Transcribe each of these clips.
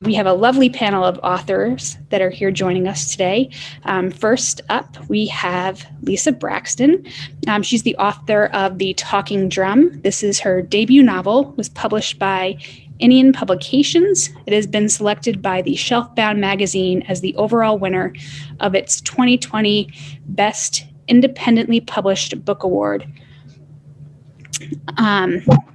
We have a lovely panel of authors that are here joining us today. First up, we have Lisa Braxton. She's the author of The Talking Drum. This is her debut novel, was published by Inian Publications. It has been selected by the Shelfbound magazine as the overall winner of its 2020 Best Independently Published Book Award.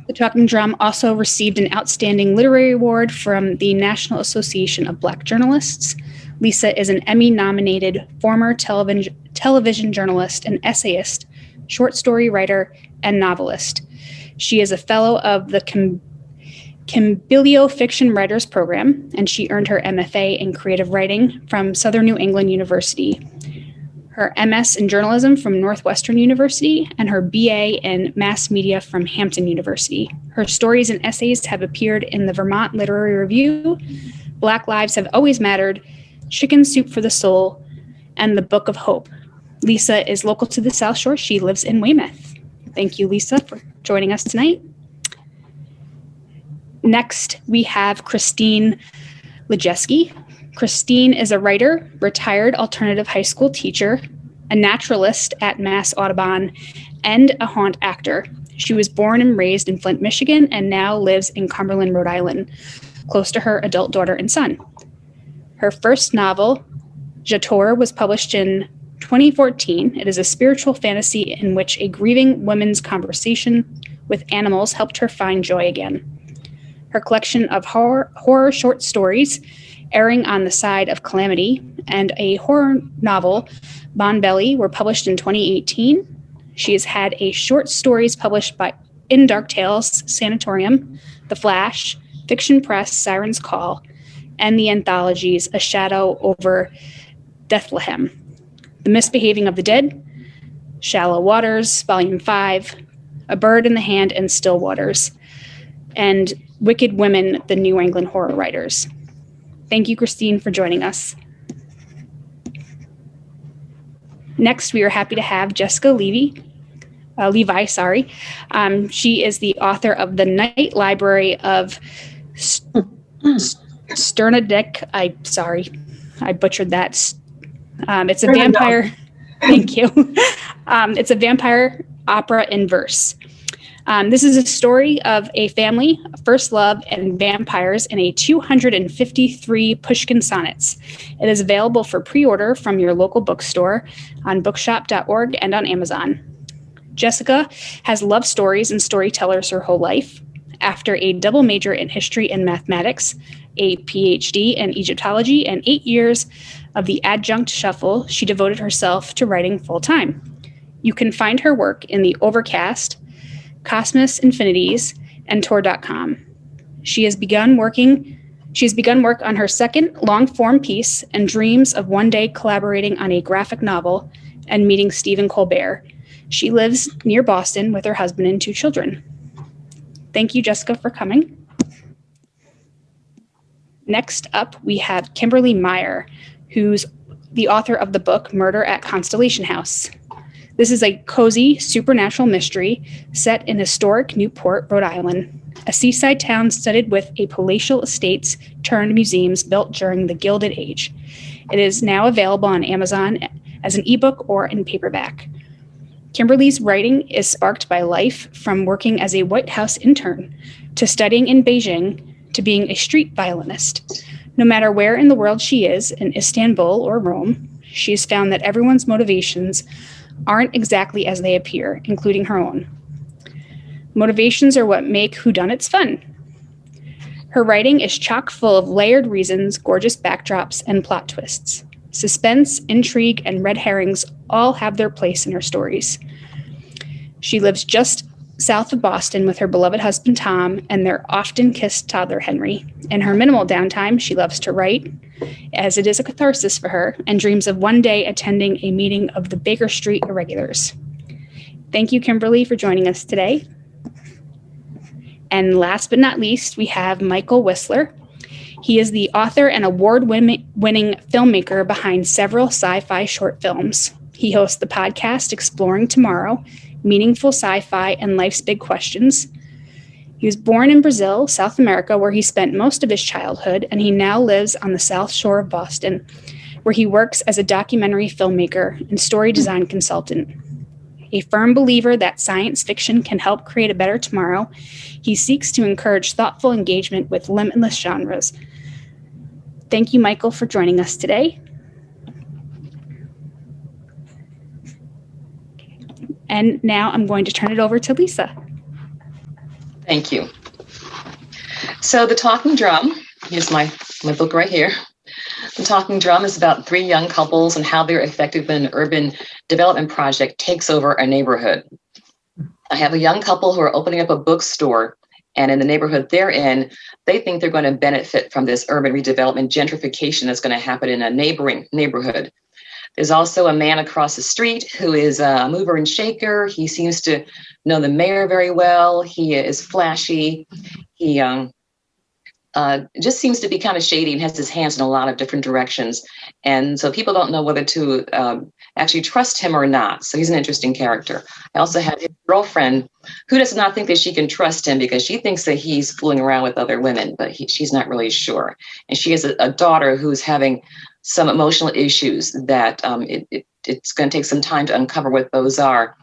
The Talking Drum also received an Outstanding Literary Award from the National Association of Black Journalists. Lisa is an Emmy-nominated former television journalist and essayist, short story writer, and novelist. She is a fellow of the Cambilio Fiction Writers Program, and she earned her MFA in creative writing from Southern New England University, her MS in journalism from Northwestern University, and her BA in mass media from Hampton University. Her stories and essays have appeared in the Vermont Literary Review, Black Lives Have Always Mattered, Chicken Soup for the Soul, and The Book of Hope. Lisa is local to the South Shore. She lives in Weymouth. Thank you, Lisa, for joining us tonight. Next, we have Christine Lejeski. Christine is a writer, retired alternative high school teacher, a naturalist at Mass Audubon, and a haunt actor. She was born and raised in Flint, Michigan, and now lives in Cumberland, Rhode Island, close to her adult daughter and son. Her first novel, Jator, was published in 2014. It is a spiritual fantasy in which a grieving woman's conversation with animals helped her find joy again. Her collection of horror short stories, Erring on the Side of Calamity, and a horror novel, Bon Belly, were published in 2018. She has had a short stories published in Dark Tales, Sanatorium, The Flash, Fiction Press, Siren's Call, and the anthologies A Shadow over Bethlehem, The Misbehaving of the Dead, Shallow Waters, Volume 5, A Bird in the Hand and Still Waters, and Wicked Women, the New England Horror Writers. Thank you, Christine, for joining us. Next, we are happy to have Jessica Levi. She is the author of The Night Library of Sternadick. I butchered that. It's a vampire. Thank you. It's a vampire opera in verse. This is a story of a family, first love, and vampires in a 253 Pushkin sonnets. It is available for pre-order from your local bookstore on bookshop.org and on Amazon. Jessica has loved stories and storytellers her whole life. After a double major in history and mathematics, a PhD in Egyptology, and 8 years of the adjunct shuffle, she devoted herself to writing full-time. You can find her work in the Overcast, Cosmos Infinities, and Tor.com. She has begun work on her second long-form piece and dreams of one day collaborating on a graphic novel and meeting Stephen Colbert. She lives near Boston with her husband and 2 children. Thank you, Jessica, for coming. Next up, we have Kimberly Meyer, who's the author of the book Murder at Constellation House. This is a cozy supernatural mystery set in historic Newport, Rhode Island, a seaside town studded with a palatial estates turned museums built during the Gilded Age. It is now available on Amazon as an ebook or in paperback. Kimberly's writing is sparked by life, from working as a White House intern to studying in Beijing to being a street violinist. No matter where in the world she is, in Istanbul or Rome, she has found that everyone's motivations aren't exactly as they appear, including her own. Motivations are what make whodunits fun. Her writing is chock full of layered reasons, gorgeous backdrops, and plot twists. Suspense, intrigue, and red herrings all have their place in her stories. She lives just south of Boston with her beloved husband, Tom, and their often-kissed toddler, Henry. In her minimal downtime, she loves to write, as it is a catharsis for her, and dreams of one day attending a meeting of the Baker Street Irregulars. Thank you, Kimberly, for joining us today. And last but not least, we have Michael Whistler. He is the author and award-winning filmmaker behind several sci-fi short films. He hosts the podcast Exploring Tomorrow, Meaningful Sci-Fi and Life's Big Questions. He was born in Brazil, South America, where he spent most of his childhood, and he now lives on the South Shore of Boston, where he works as a documentary filmmaker and story design consultant. A firm believer that science fiction can help create a better tomorrow, he seeks to encourage thoughtful engagement with limitless genres. Thank you, Michael, for joining us today. And now I'm going to turn it over to Lisa. Thank you. So The Talking Drum, here's my book right here. The Talking Drum is about 3 young couples and how they're affected when an urban development project takes over a neighborhood. I have a young couple who are opening up a bookstore, and in the neighborhood they're in, they think they're going to benefit from this urban redevelopment gentrification that's going to happen in a neighboring neighborhood. There's also a man across the street who is a mover and shaker. He seems to know the mayor very well. He is flashy. He just seems to be kind of shady and has his hands in a lot of different directions. And so people don't know whether to actually trust him or not. So he's an interesting character. I also have his girlfriend who does not think that she can trust him because she thinks that he's fooling around with other women, but she's not really sure. And she has a daughter who's having some emotional issues that it's going to take some time to uncover what those are.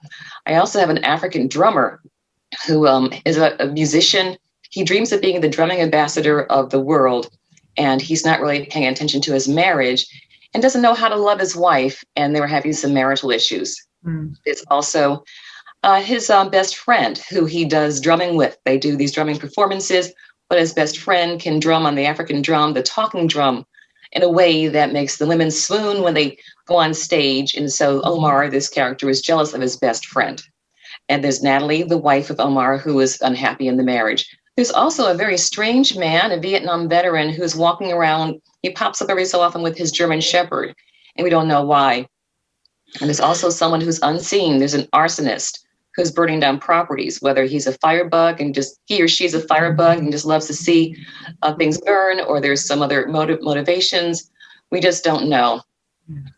I also have an African drummer who is a musician. He dreams of being the drumming ambassador of the world, and he's not really paying attention to his marriage and doesn't know how to love his wife, and they were having some marital issues. It's also his best friend who he does drumming with. They do these drumming performances, but his best friend can drum on the African drum, the talking drum, in a way that makes the women swoon when they go on stage. And so Omar, this character, is jealous of his best friend. And there's Natalie, the wife of Omar, who is unhappy in the marriage. There's also a very strange man, a Vietnam veteran, who's walking around. He pops up every so often with his German Shepherd, and we don't know why. And there's also someone who's unseen. There's an arsonist who's burning down properties, whether he's a firebug and just he or she's a firebug and just loves to see things burn, or there's some other motivations. We just don't know.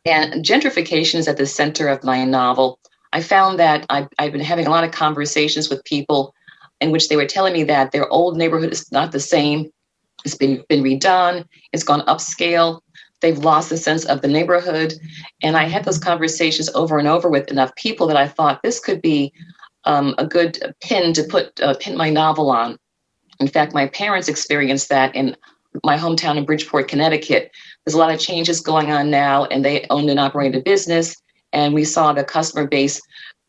And gentrification is at the center of my novel. I found that I've been having a lot of conversations with people in which they were telling me that their old neighborhood is not the same. It's been redone. It's gone upscale. They've lost the sense of the neighborhood. And I had those conversations over and over with enough people that I thought this could be a good pin to pin my novel on. In fact, my parents experienced that in my hometown in Bridgeport, Connecticut. There's a lot of changes going on now, and they owned and operated a business. And we saw the customer base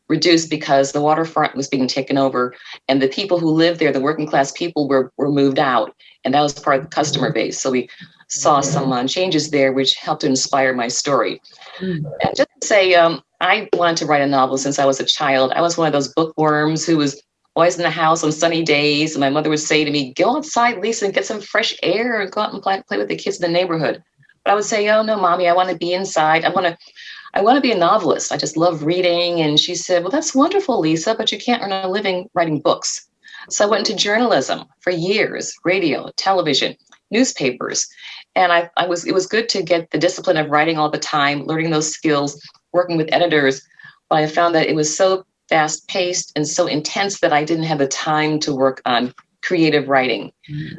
reduced because the waterfront was being taken over, and the people who lived there, the working class people, were moved out. And that was part of the customer base. So we saw some changes there, which helped to inspire my story. And just to say, I wanted to write a novel since I was a child. I was one of those bookworms who was always in the house on sunny days. And my mother would say to me, go outside, Lisa, and get some fresh air and go out and play with the kids in the neighborhood. But I would say, oh, no, Mommy, I want to be inside. I want to be a novelist. I just love reading. And she said, well, that's wonderful, Lisa, but you can't earn a living writing books. So I went into journalism for years, radio, television, newspapers. And it was good to get the discipline of writing all the time, learning those skills, working with editors. But I found that it was so fast paced and so intense that I didn't have the time to work on creative writing.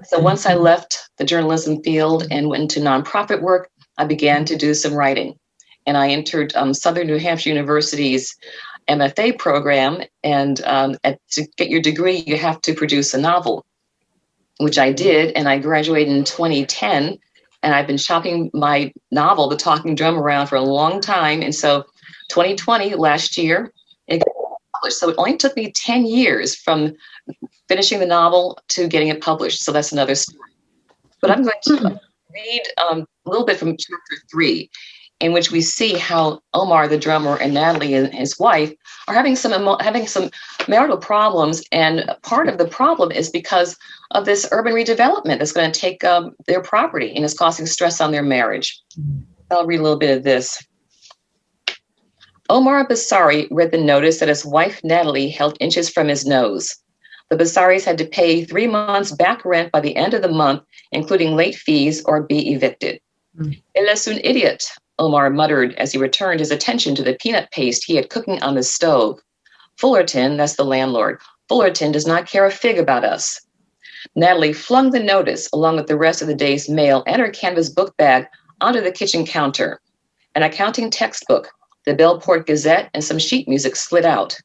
So once I left the journalism field and went into nonprofit work, I began to do some writing. And I entered Southern New Hampshire University's MFA program. And to get your degree, you have to produce a novel, which I did. And I graduated in 2010. And I've been shopping my novel, The Talking Drum, around for a long time. And so 2020, last year, it got published. So it only took me 10 years from finishing the novel to getting it published. So that's another story. But I'm going to read a little bit from chapter 3, in which we see how Omar, the drummer, and Natalie and his wife are having some marital problems. And part of the problem is because of this urban redevelopment that's going to take their property, and it's causing stress on their marriage. I'll read a little bit of this. Omar Basari read the notice that his wife, Natalie, held inches from his nose. The Basaris had to pay 3 months back rent by the end of the month, including late fees, or be evicted. Il est un idiot, Omar muttered as he returned his attention to the peanut paste he had cooking on the stove. Fullerton, that's the landlord, Fullerton does not care a fig about us. Natalie flung the notice along with the rest of the day's mail and her canvas book bag onto the kitchen counter. An accounting textbook, the Bellport Gazette, and some sheet music slid out.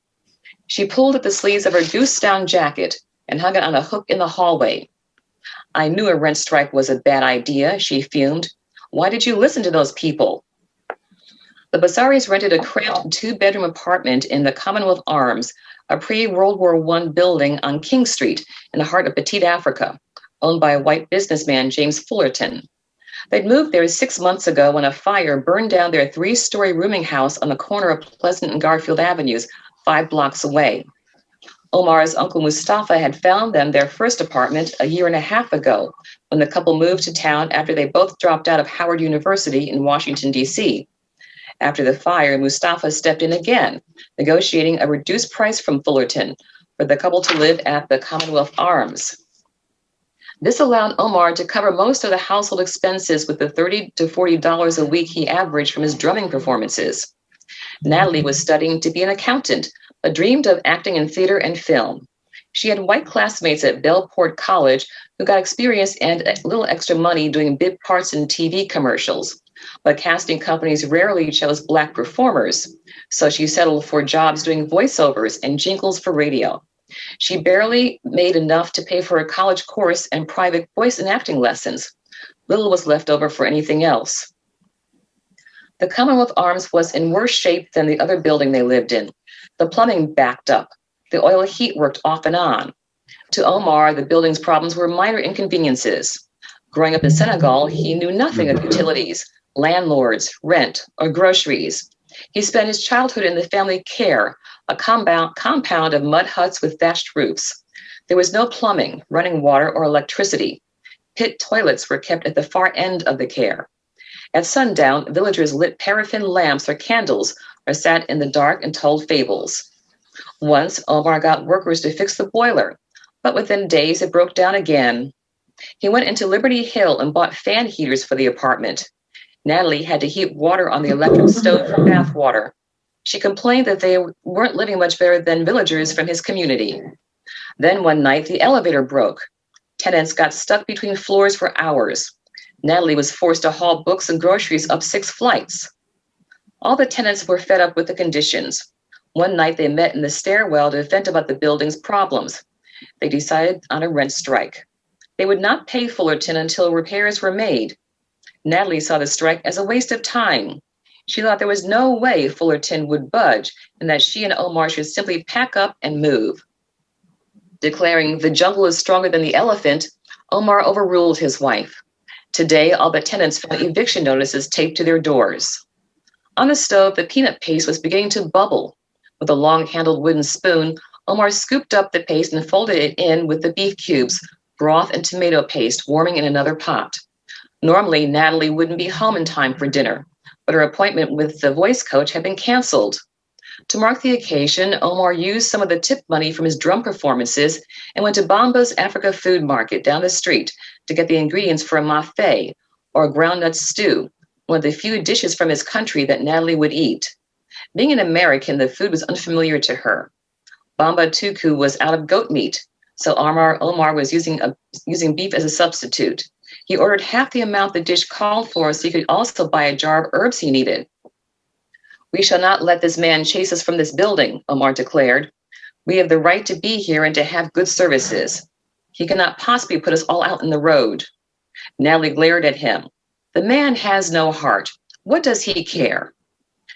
She pulled at the sleeves of her goose-down jacket and hung it on a hook in the hallway. I knew a rent strike was a bad idea, she fumed. Why did you listen to those people? The Basaris rented a cramped two-bedroom apartment in the Commonwealth Arms, a pre-World War I building on King Street in the heart of Petite Africa, owned by a white businessman, James Fullerton. They'd moved there 6 months ago when a fire burned down their 3-story rooming house on the corner of Pleasant and Garfield Avenues, 5 blocks away. Omar's uncle Mustafa had found them their first apartment a year and a half ago when the couple moved to town after they both dropped out of Howard University in Washington, D.C. After the fire, Mustafa stepped in again, negotiating a reduced price from Fullerton for the couple to live at the Commonwealth Arms. This allowed Omar to cover most of the household expenses with the $30 to $40 a week he averaged from his drumming performances. Natalie was studying to be an accountant, but dreamed of acting in theater and film. She had white classmates at Bellport College who got experience and a little extra money doing bit parts in TV commercials. But casting companies rarely chose Black performers, so she settled for jobs doing voiceovers and jingles for radio. She barely made enough to pay for a college course and private voice and acting lessons. Little was left over for anything else. The Commonwealth Arms was in worse shape than the other building they lived in. The plumbing backed up. The oil heat worked off and on. To Omar, the building's problems were minor inconveniences. Growing up in Senegal, he knew nothing of utilities, landlords, rent, or groceries. He spent his childhood in the family care, a compound of mud huts with thatched roofs. There was no plumbing, running water, or electricity. Pit toilets were kept at the far end of the care. At sundown, villagers lit paraffin lamps or candles or sat in the dark and told fables. Once, Omar got workers to fix the boiler, but within days it broke down again. He went into Liberty Hill and bought fan heaters for the apartment. Natalie had to heat water on the electric stove for bath water. She complained that they weren't living much better than villagers from his community. Then one night, the elevator broke. Tenants got stuck between floors for hours. Natalie was forced to haul books and groceries up 6 flights. All the tenants were fed up with the conditions. One night they met in the stairwell to vent about the building's problems. They decided on a rent strike. They would not pay Fullerton until repairs were made. Natalie saw the strike as a waste of time. She thought there was no way Fullerton would budge and that she and Omar should simply pack up and move. Declaring the jungle is stronger than the elephant, Omar overruled his wife. Today, all the tenants found eviction notices taped to their doors. On the stove, the peanut paste was beginning to bubble. With a long-handled wooden spoon, Omar scooped up the paste and folded it in with the beef cubes, broth, and tomato paste warming in another pot. Normally, Natalie wouldn't be home in time for dinner, but her appointment with the voice coach had been canceled. To mark the occasion, Omar used some of the tip money from his drum performances and went to Bamba's Africa Food Market down the street to get the ingredients for a mafe, or a groundnut stew, one of the few dishes from his country that Natalie would eat. Being an American, the food was unfamiliar to her. Bamba Tuku was out of goat meat, so Omar was using beef as a substitute. He ordered half the amount the dish called for so he could also buy a jar of herbs he needed. "We shall not let this man chase us from this building," Omar declared. "We have the right to be here and to have good services. He cannot possibly put us all out in the road." Natalie glared at him. "The man has no heart. What does he care?"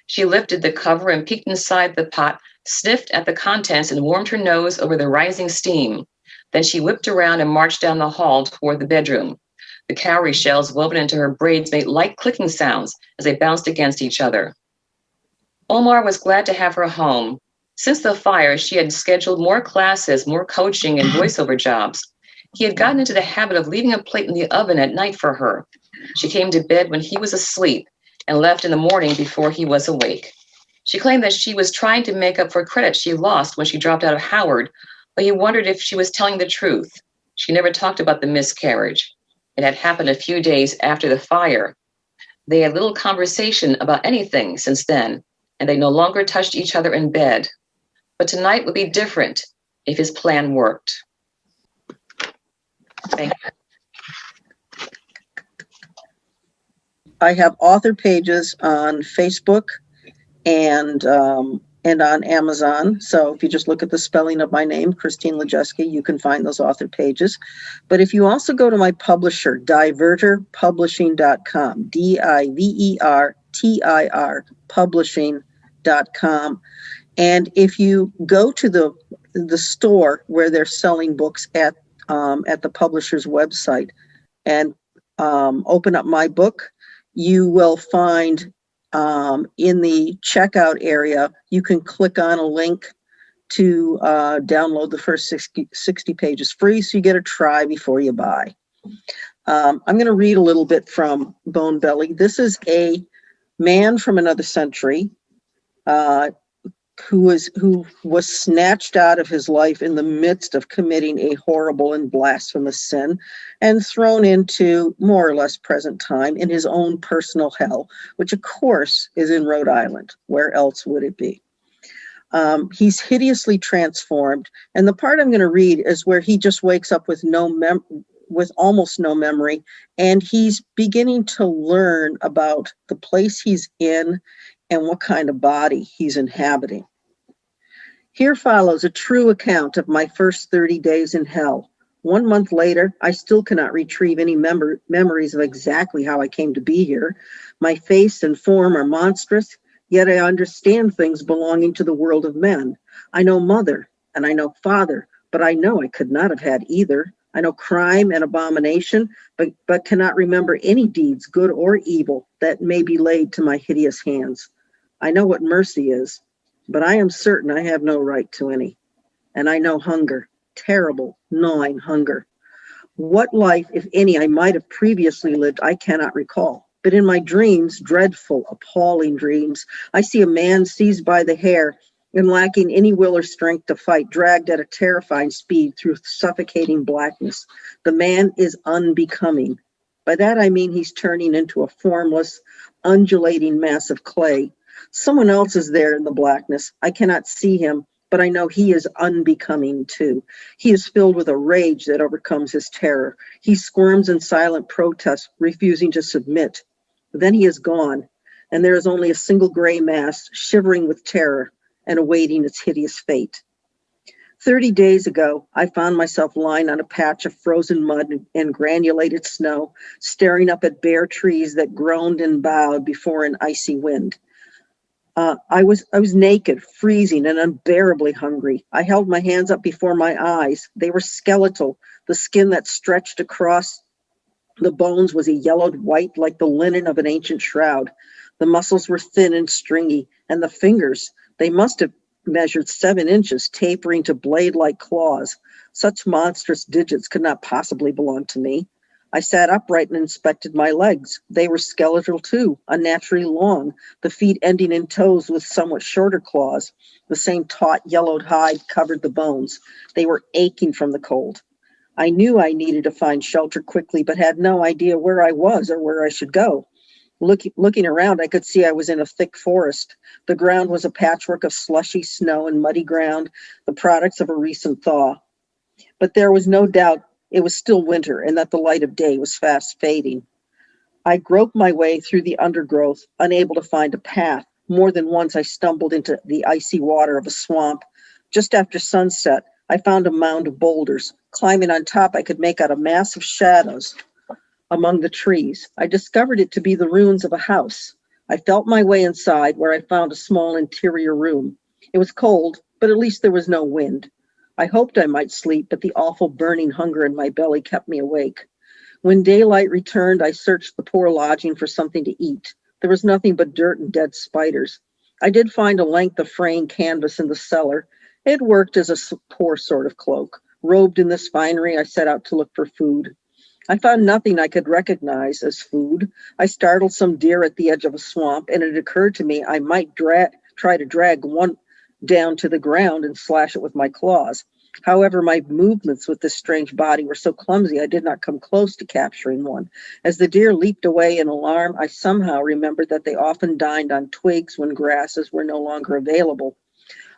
She lifted the cover and peeked inside the pot, sniffed at the contents, and warmed her nose over the rising steam. Then she whipped around and marched down the hall toward the bedroom. The cowrie shells woven into her braids made light clicking sounds as they bounced against each other. Omar was glad to have her home. Since the fire, she had scheduled more classes, more coaching, and voiceover jobs. He had gotten into the habit of leaving a plate in the oven at night for her. She came to bed when he was asleep and left in the morning before he was awake. She claimed that she was trying to make up for credit she lost when she dropped out of Howard, but he wondered if she was telling the truth. She never talked about the miscarriage. It had happened a few days after the fire. They had little conversation about anything since then, and they no longer touched each other in bed. But tonight would be different. if his plan worked. Thank you. I have author pages on Facebook and on Amazon. So if you just look at the spelling of my name, Christine Lejeski, you can find those author pages. But if you also go to my publisher, diverterpublishing.com, DIVERTIR publishing.com. And if you go to the store where they're selling books at the publisher's website and open up my book, you will find in the checkout area, you can click on a link to download the first 60 pages free, so you get a try before you buy. I'm going to read a little bit from Bone Belly. This is a man from another century who was snatched out of his life in the midst of committing a horrible and blasphemous sin and thrown into more or less present time in his own personal hell, which of course is in Rhode Island. Where else would it be? He's hideously transformed, and the part I'm going to read is where he just wakes up with with almost no memory, and he's beginning to learn about the place he's in and what kind of body he's inhabiting. Here follows a true account of my first 30 days in hell. 1 month later, I still cannot retrieve any memories of exactly how I came to be here. My face and form are monstrous, yet I understand things belonging to the world of men. I know mother and I know father, but I know I could not have had either. I know crime and abomination, but cannot remember any deeds, good or evil, that may be laid to my hideous hands. I know what mercy is, but I am certain I have no right to any. And I know hunger, terrible, gnawing hunger. What life, if any, I might have previously lived, I cannot recall. But in my dreams, dreadful, appalling dreams, I see a man seized by the hair and lacking any will or strength to fight, dragged at a terrifying speed through suffocating blackness. The man is unbecoming. By that I mean he's turning into a formless, undulating mass of clay. Someone else is there in the blackness. I cannot see him, but I know he is unbecoming too. He is filled with a rage that overcomes his terror. He squirms in silent protest, refusing to submit. Then he is gone, and there is only a single gray mass, shivering with terror and awaiting its hideous fate. 30 days ago, I found myself lying on a patch of frozen mud and granulated snow, staring up at bare trees that groaned and bowed before an icy wind. I was naked, freezing, and unbearably hungry. I held my hands up before my eyes. They were skeletal. The skin that stretched across the bones was a yellowed white like the linen of an ancient shroud. The muscles were thin and stringy, and the fingers, they must have measured 7 inches, tapering to blade-like claws. Such monstrous digits could not possibly belong to me. I sat upright and inspected my legs. They were skeletal too, unnaturally long, the feet ending in toes with somewhat shorter claws. The same taut yellowed hide covered the bones. They were aching from the cold. I knew I needed to find shelter quickly, but had no idea where I was or where I should go. Looking around, I could see I was in a thick forest. The ground was a patchwork of slushy snow and muddy ground, the products of a recent thaw. But there was no doubt it was still winter and that the light of day was fast fading. I groped my way through the undergrowth, unable to find a path. More than once I stumbled into the icy water of a swamp. Just after sunset, I found a mound of boulders. Climbing on top, I could make out a mass of shadows among the trees. I discovered it to be the ruins of a house. I felt my way inside, where I found a small interior room. It was cold, but at least there was no wind. I hoped I might sleep, but the awful burning hunger in my belly kept me awake. When daylight returned, I searched the poor lodging for something to eat. There was nothing but dirt and dead spiders. I did find a length of fraying canvas in the cellar. It worked as a poor sort of cloak. Robed in this finery, I set out to look for food. I found nothing I could recognize as food. I startled some deer at the edge of a swamp, and it occurred to me I might try to drag one down to the ground and slash it with my claws. However, my movements with this strange body were so clumsy I did not come close to capturing one. As the deer leaped away in alarm, I somehow remembered that they often dined on twigs when grasses were no longer available.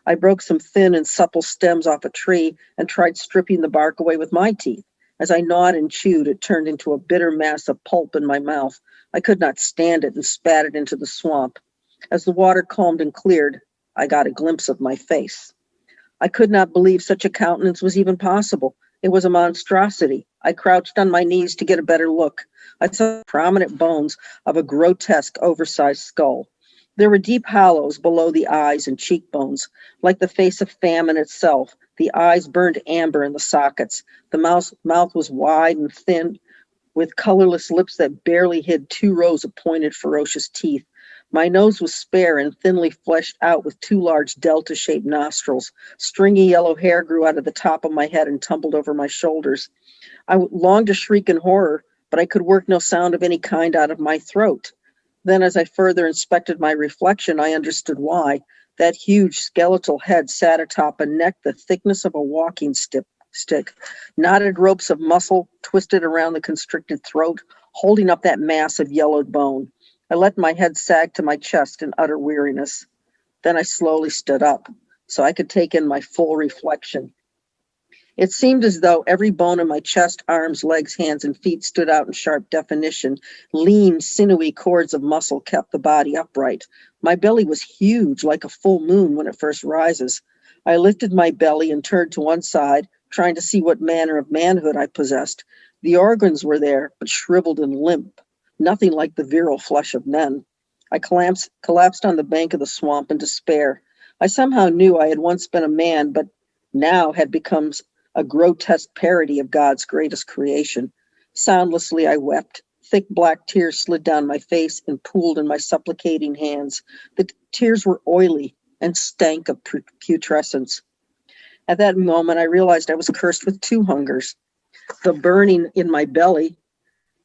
I broke some thin and supple stems off a tree and tried stripping the bark away with my teeth. As I gnawed and chewed, it turned into a bitter mass of pulp in my mouth. I could not stand it and spat it into the swamp. As the water calmed and cleared, I got a glimpse of my face. I could not believe such a countenance was even possible. It was a monstrosity. I crouched on my knees to get a better look. I saw prominent bones of a grotesque, oversized skull. There were deep hollows below the eyes and cheekbones, like the face of famine itself. The eyes burned amber in the sockets. The mouth was wide and thin, with colorless lips that barely hid 2 rows of pointed, ferocious teeth. My nose was spare and thinly fleshed out with 2 large delta-shaped nostrils. Stringy yellow hair grew out of the top of my head and tumbled over my shoulders. I longed to shriek in horror, but I could work no sound of any kind out of my throat. Then, as I further inspected my reflection, I understood why. That huge skeletal head sat atop a neck the thickness of a walking stick. Knotted ropes of muscle twisted around the constricted throat, holding up that mass of yellowed bone. I let my head sag to my chest in utter weariness. Then I slowly stood up so I could take in my full reflection. It seemed as though every bone in my chest, arms, legs, hands, and feet stood out in sharp definition. Lean, sinewy cords of muscle kept the body upright. My belly was huge, like a full moon when it first rises. I lifted my belly and turned to one side, trying to see what manner of manhood I possessed. The organs were there, but shriveled and limp, nothing like the virile flesh of men. I collapsed on the bank of the swamp in despair. I somehow knew I had once been a man, but now had become a grotesque parody of God's greatest creation. Soundlessly, I wept. Thick black tears slid down my face and pooled in my supplicating hands. The tears were oily and stank of putrescence. At that moment, I realized I was cursed with 2 hungers, the burning in my belly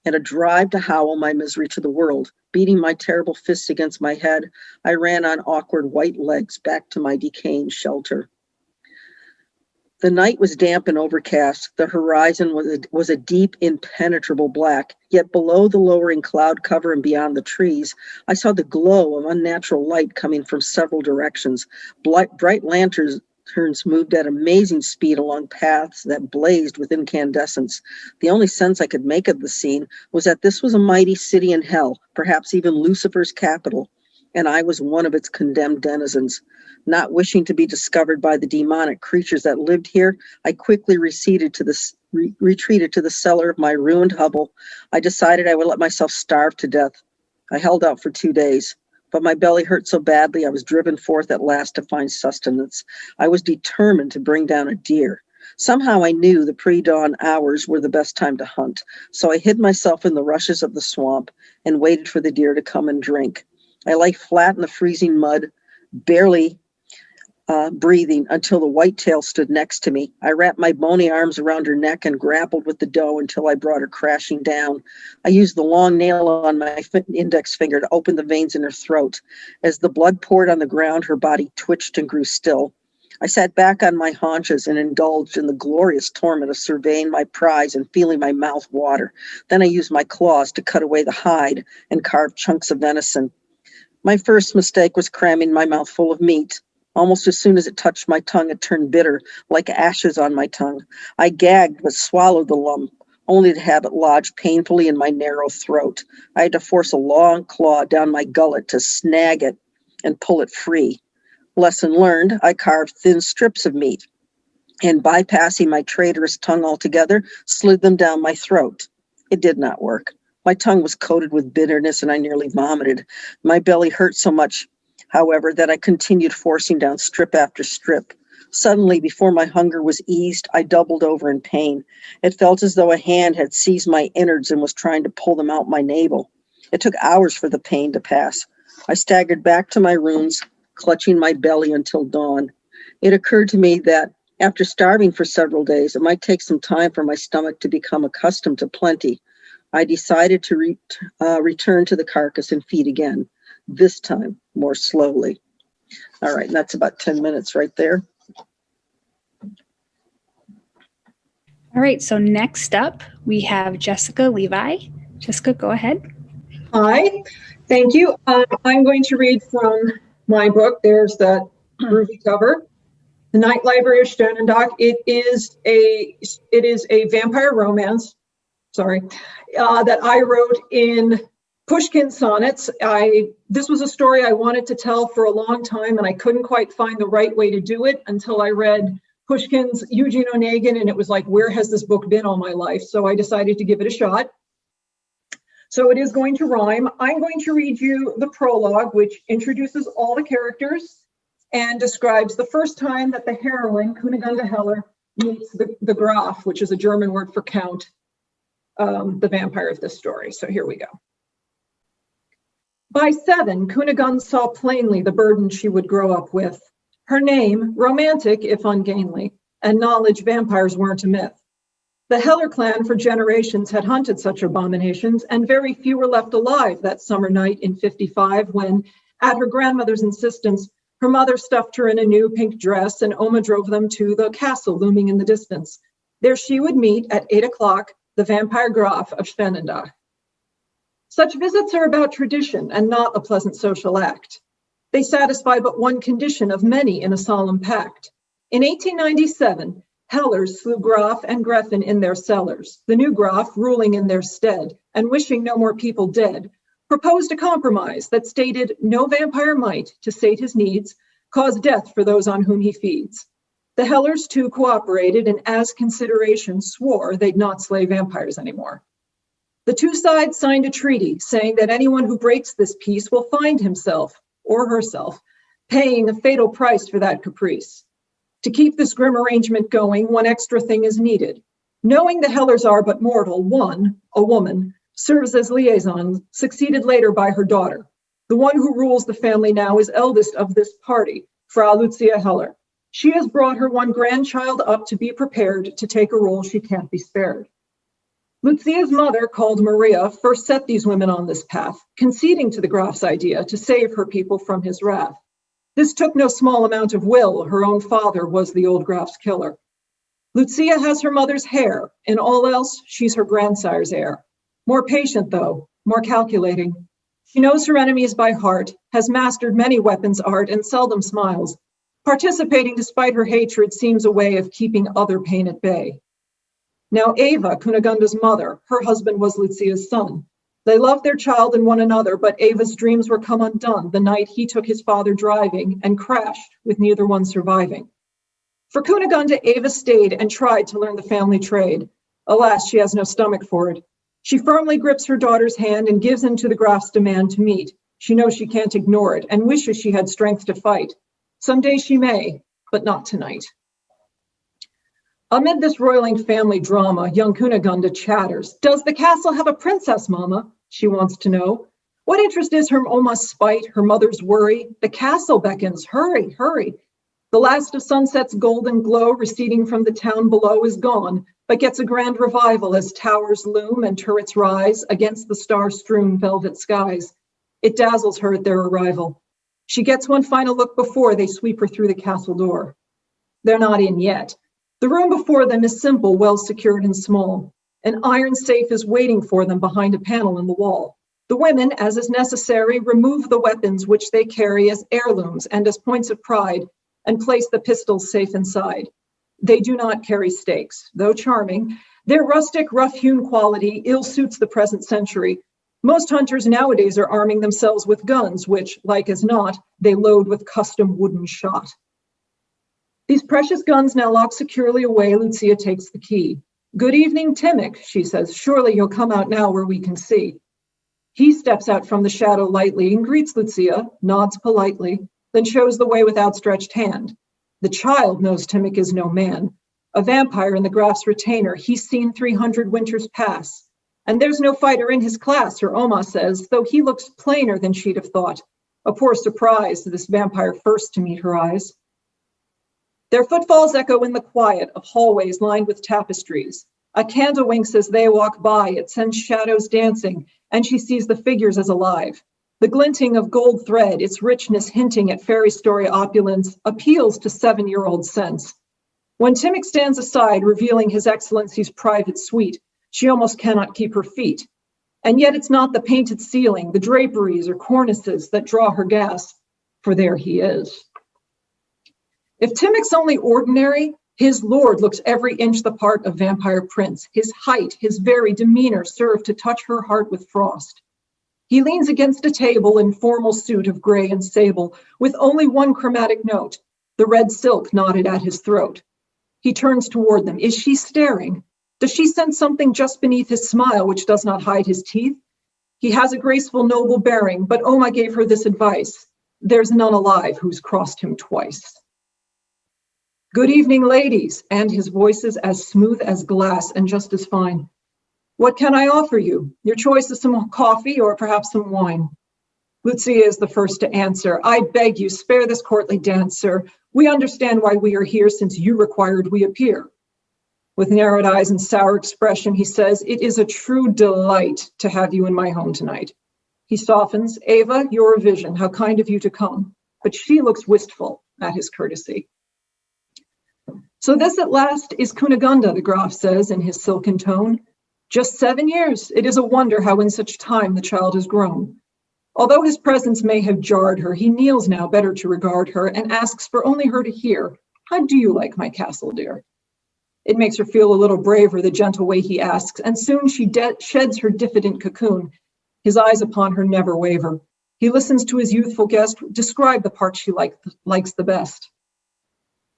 and a drive to howl my misery to the world. Beating my terrible fists against my head, I ran on awkward white legs back to my decaying shelter. The night was damp and overcast. The horizon was a deep, impenetrable black. Yet below the lowering cloud cover and beyond the trees, I saw the glow of unnatural light coming from several directions. Bright lanterns moved at amazing speed along paths that blazed with incandescence. The only sense I could make of the scene was that this was a mighty city in hell, perhaps even Lucifer's capital, and I was one of its condemned denizens. Not wishing to be discovered by the demonic creatures that lived here, I quickly retreated to the cellar of my ruined hovel. I decided I would let myself starve to death. I held out for 2 days, but my belly hurt so badly I was driven forth at last to find sustenance. I was determined to bring down a deer. Somehow I knew the pre-dawn hours were the best time to hunt, so I hid myself in the rushes of the swamp and waited for the deer to come and drink. I lay flat in the freezing mud, barely breathing, until the whitetail stood next to me. I wrapped my bony arms around her neck and grappled with the doe until I brought her crashing down. I used the long nail on my index finger to open the veins in her throat. As the blood poured on the ground, her body twitched and grew still. I sat back on my haunches and indulged in the glorious torment of surveying my prize and feeling my mouth water. Then I used my claws to cut away the hide and carve chunks of venison. My first mistake was cramming my mouth full of meat. Almost as soon as it touched my tongue, it turned bitter, like ashes on my tongue. I gagged but swallowed the lump, only to have it lodge painfully in my narrow throat. I had to force a long claw down my gullet to snag it and pull it free. Lesson learned, I carved thin strips of meat and, bypassing my traitorous tongue altogether, slid them down my throat. It did not work. My tongue was coated with bitterness and I nearly vomited. My belly hurt so much, however, that I continued forcing down strip after strip. Suddenly, before my hunger was eased, I doubled over in pain. It felt as though a hand had seized my innards and was trying to pull them out my navel. It took hours for the pain to pass. I staggered back to my rooms, clutching my belly until dawn. It occurred to me that after starving for several days, it might take some time for my stomach to become accustomed to plenty. I decided to return to the carcass and feed again, this time more slowly. All right, and that's about 10 minutes right there. All right, so next up, we have Jessica Levi. Jessica, go ahead. Hi, thank you. I'm going to read from my book. There's the groovy cover. The Night Library of Sternendock. It is a vampire romance, that I wrote in Pushkin sonnets. This was a story I wanted to tell for a long time, and I couldn't quite find the right way to do it until I read Pushkin's Eugene Onegin, and it was like, where has this book been all my life? So I decided to give it a shot. So it is going to rhyme. I'm going to read you the prologue, which introduces all the characters and describes the first time that the heroine, Kunigunde Heller, meets the Graf, which is a German word for count, the vampire of this story. So here we go. By 7, Kunigunde saw plainly the burden she would grow up with. Her name, romantic if ungainly, and knowledge vampires weren't a myth. The Heller clan for generations had hunted such abominations, and very few were left alive that summer night in '55 when, at her grandmother's insistence, her mother stuffed her in a new pink dress and Oma drove them to the castle looming in the distance. There she would meet at 8 o'clock the vampire Graf of Sternendock. Such visits are about tradition and not a pleasant social act. They satisfy but one condition of many in a solemn pact. In 1897, Hellers slew Graf and Gräfin in their cellars. The new Graf, ruling in their stead and wishing no more people dead, proposed a compromise that stated no vampire might, to sate his needs, cause death for those on whom he feeds. The Hellers too cooperated and as consideration swore they'd not slay vampires anymore. The two sides signed a treaty saying that anyone who breaks this peace will find himself or herself paying a fatal price for that caprice. To keep this grim arrangement going, one extra thing is needed. Knowing the Hellers are but mortal, one, a woman, serves as liaison, succeeded later by her daughter. The one who rules the family now is eldest of this party, Frau Lucia Heller. She has brought her one grandchild up to be prepared to take a role she can't be spared. Lucia's mother, called Maria, first set these women on this path, conceding to the Graf's idea to save her people from his wrath. This took no small amount of will. Her own father was the old Graf's killer. Lucia has her mother's hair. In all else, she's her grandsire's heir. More patient, though, more calculating. She knows her enemies by heart, has mastered many weapons art, and seldom smiles. Participating despite her hatred seems a way of keeping other pain at bay. Now Eva, Kunigunde's mother, her husband was Lucia's son. They loved their child and one another, but Eva's dreams were come undone the night he took his father driving and crashed with neither one surviving. For Kunigunde, Eva stayed and tried to learn the family trade. Alas, she has no stomach for it. She firmly grips her daughter's hand and gives in to the Graf's demand to meet. She knows she can't ignore it and wishes she had strength to fight. Someday she may, but not tonight. Amid this roiling family drama, young Kunigunde chatters. Does the castle have a princess, Mama? She wants to know. What interest is her Oma's spite, her mother's worry? The castle beckons. Hurry, hurry. The last of sunset's golden glow receding from the town below is gone, but gets a grand revival as towers loom and turrets rise against the star-strewn velvet skies. It dazzles her at their arrival. She gets one final look before they sweep her through the castle door. They're not in yet. The room before them is simple, well secured and small. An iron safe is waiting for them behind a panel in the wall. The women, as is necessary, remove the weapons which they carry as heirlooms and as points of pride, and place the pistols safe inside. They do not carry stakes, though charming. Their rustic, rough-hewn quality ill suits the present century. Most hunters nowadays are arming themselves with guns, which, like as not, they load with custom wooden shot. These precious guns now locked securely away, Lucia takes the key. Good evening, Timmick, she says. Surely you'll come out now where we can see. He steps out from the shadow lightly and greets Lucia, nods politely, then shows the way with outstretched hand. The child knows Timmick is no man. A vampire in the Graf's retainer, he's seen 300 winters pass. And there's no fighter in his class, her Oma says, though he looks plainer than she'd have thought. A poor surprise, this vampire first to meet her eyes. Their footfalls echo in the quiet of hallways lined with tapestries. A candle winks as they walk by. It sends shadows dancing, and she sees the figures as alive. The glinting of gold thread, its richness hinting at fairy story opulence, appeals to 7-year-old sense. When Timmick stands aside, revealing His Excellency's private suite, she almost cannot keep her feet. And yet it's not the painted ceiling, the draperies or cornices that draw her gasp, for there he is. If Timoc's only ordinary, his lord looks every inch the part of vampire prince. His height, his very demeanor serve to touch her heart with frost. He leans against a table in formal suit of gray and sable, with only one chromatic note, the red silk knotted at his throat. He turns toward them. Is she staring? Does she sense something just beneath his smile which does not hide his teeth? He has a graceful, noble bearing, but Oma gave her this advice: there's none alive who's crossed him twice. Good evening, ladies, and his voice is as smooth as glass and just as fine. What can I offer you? Your choice is some coffee or perhaps some wine. Lucia is the first to answer. I beg you, spare this courtly dance, sir. We understand why we are here, since you required we appear. With narrowed eyes and sour expression, he says, it is a true delight to have you in my home tonight. He softens, Ava, you're a vision, how kind of you to come. But she looks wistful at his courtesy. So this at last is Cunegonde, the Graf says in his silken tone. Just 7 years. It is a wonder how in such time the child has grown. Although his presence may have jarred her, he kneels now better to regard her and asks for only her to hear. How do you like my castle, dear? It makes her feel a little braver, the gentle way he asks, and soon she sheds her diffident cocoon. His eyes upon her never waver. He listens to his youthful guest describe the part she likes the best.